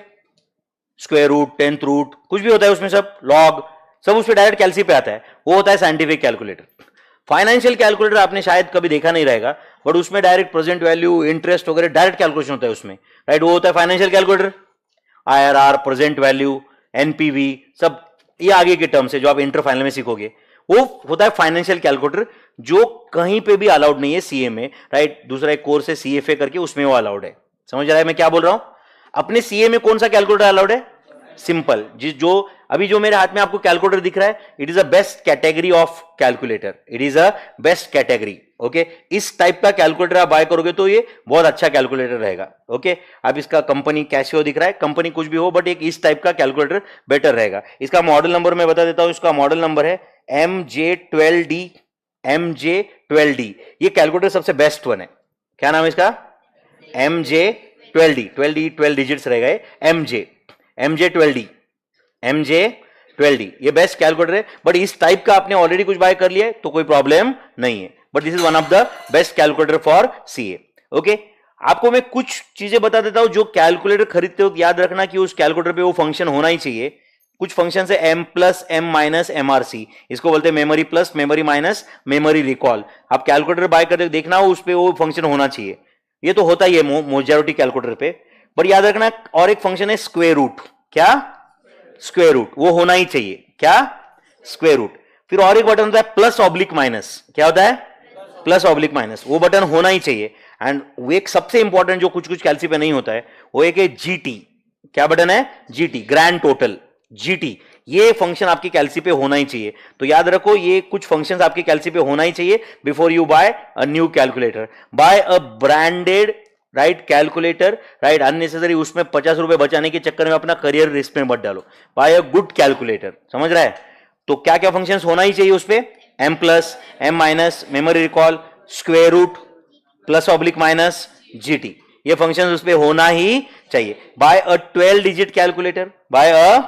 स्क्वायर रूट, 10th रूट कुछ भी होता है उसमें, सब लॉग सब उसपे डायरेक्ट कैलसी पे आता है, वो होता है साइंटिफिक कैलकुलेटर। फाइनेंशियल कैलकुलेटर आपने शायद कभी देखा नहीं रहेगा, बट उसमें डायरेक्ट प्रेजेंट वैल्यू, इंटरेस्ट वगैरह डायरेक्ट कैलकुलेशन होता है उसमें, राइट? वो होता है financial calculator. IRR, present value, NPV, सब ये आगे के टर्म्स है जो आप इंटर फाइनल में सीखोगे, वो होता है फाइनेंशियल कैलकुलेटर, जो कहीं पे भी अलाउड नहीं है सीए में, राइट? दूसरा एक कोर्स है CFA करके, उसमें वो अलाउड है। समझ रहा है मैं क्या बोल रहा हूं? अपने सीए में कौन सा कैलकुलेटर अलाउड है? सिंपल, जो अभी जो मेरे हाथ में आपको कैलकुलेटर दिख रहा है, it is a best category of calculator, it is a best category. Okay, इस टाइप का कैलकुलेटर आप बाय करोगे तो ये बहुत अच्छा कैलकुलेटर रहेगा। ओके, अब इसका कंपनी कैसियो दिख रहा है, कंपनी कुछ भी हो बट एक इस टाइप का कैलकुलेटर बेटर रहेगा। इसका मॉडल नंबर मैं बता देता हूं, इसका मॉडल नंबर है MJ12D। MJ12D ये कैलकुलेटर सबसे बेस्ट वन है। क्या नाम है इसका? MJ12D, 12 डिजिट्स रहेगा। MJ12D, MJ12D ये बेस्ट कैलकुलेटर है। बट इस टाइप का आपने ऑलरेडी कुछ बाय कर लिया है तो कोई प्रॉब्लम नहीं है, but this is one of the best calculator for CA। Okay, आपको मैं कुछ चीजें बता देता हूं जो कैलकुलेटर खरीदते हो याद रखना कि उस कैलकुलेटर पे वो फंक्शन होना ही चाहिए। कुछ फंक्शन है M plus M minus MRC, इसको बोलते हैं memory plus memory minus memory recall. आप कैलकुलेटर बाय करते देखना उस पे वो फंक्शन होना चाहिए, ये तो होता ही है मेजॉरिटी कैलकुलेटर पे। पर याद रखना और एक फंक्शन है स्क्वायर रूट। क्या? स्क्वायर रूट, वो होना ही चाहिए। क्या? Square root. फिर और एक बटन होता है प्लस ऑब्लिक माइनस। क्या होता है? प्लस ऑब्लिक माइनस, वो बटन होना ही चाहिए। एंड वो एक सबसे इंपॉर्टेंट जो कुछ कुछ कैलसी पे नहीं होता है वो एक है GT। क्या बटन है? GT, grand total, GT। ये फंक्शन आपकी कैलसी पे होना ही चाहिए। तो याद रखो ये कुछ फंक्शंस आपकी कैलसी पे होना ही चाहिए before you buy a new calculator. Buy a branded right calculator, right, unnecessary उसमें 50 रुपए बचाने के चक्कर में अपना करियर रिस्क में मत डालो। बाय अ गुड कैलकुलेटर, समझ रहा है? तो क्या क्या फंक्शंस होना ही चाहिए उस पे? M plus M minus memory recall, square root, plus oblique minus, GT, ये फंक्शंस उस पे होना ही चाहिए। Buy a 12 digit calculator, buy a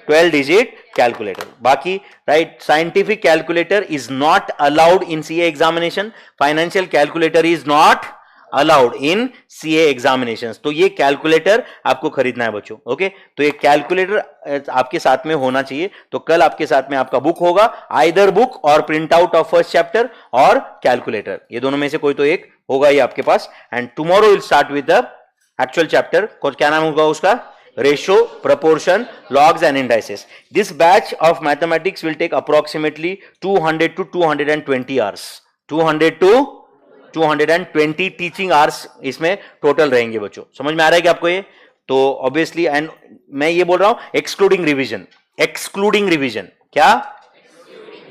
12 digit calculator. बाकी right, scientific calculator is not allowed in CA examination, financial calculator is not allowed in CA examinations. तो ये calculator आपको खरीदना है बच्चों। ओके, तो ये कैलकुलेटर आपके साथ में होना चाहिए। तो कल आपके साथ में आपका बुक होगा, आइदर बुक और print out of first chapter और कैलकुलेटर, ये दोनों में से कोई तो एक होगा ही आपके पास। And tomorrow will start with the actual chapter. क्या नाम होगा उसका? Ratio, proportion, logs and indices. This batch of mathematics will take approximately 200 to 220 hours. 200 to 220 teaching hours इसमें टोटल रहेंगे बच्चों। समझ में आ रहा है कि आपको ये? तो ऑब्वियसली, एंड मैं ये बोल रहा हूं एक्सक्लूडिंग रिवीजन, एक्सक्लूडिंग रिवीजन। क्या?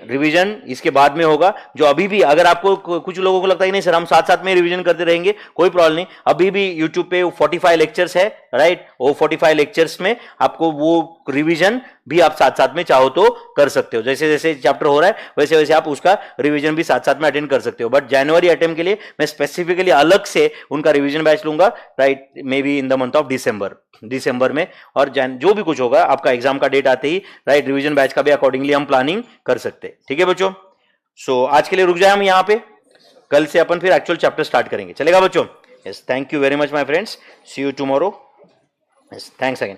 रिवीजन इसके बाद में होगा। जो अभी भी अगर आपको कुछ लोगों को लगता है कि नहीं सर हम साथ साथ में रिवीजन करते रहेंगे, कोई प्रॉब्लम नहीं। अभी भी यूट्यूब पे 45 लेक्चर्स है, राइट, वो 45 लेक्चर्स में आपको वो रिवीजन भी आप साथ साथ में चाहो तो कर सकते हो। जैसे जैसे चैप्टर हो रहा है वैसे वैसे आप उसका रिवीजन भी साथ साथ में अटेंड कर सकते हो। बट जनवरी अटेम्प्ट के लिए मैं स्पेसिफिकली अलग से उनका रिवीजन बैच लूंगा, right, may be in the month of December में। और जो भी कुछ होगा आपका एग्जाम का डेट आते ही, राइट, रिवीजन बैच का भी अकॉर्डिंगली हम प्लानिंग कर सकते हैं। ठीक है बच्चों? सो आज के लिए रुक जाए हम यहाँ पे, कल से अपन फिर एक्चुअल चैप्टर स्टार्ट करेंगे। चलेगा बच्चों? Yes, thank you very much my friends, see you tomorrow. Yes, thanks again.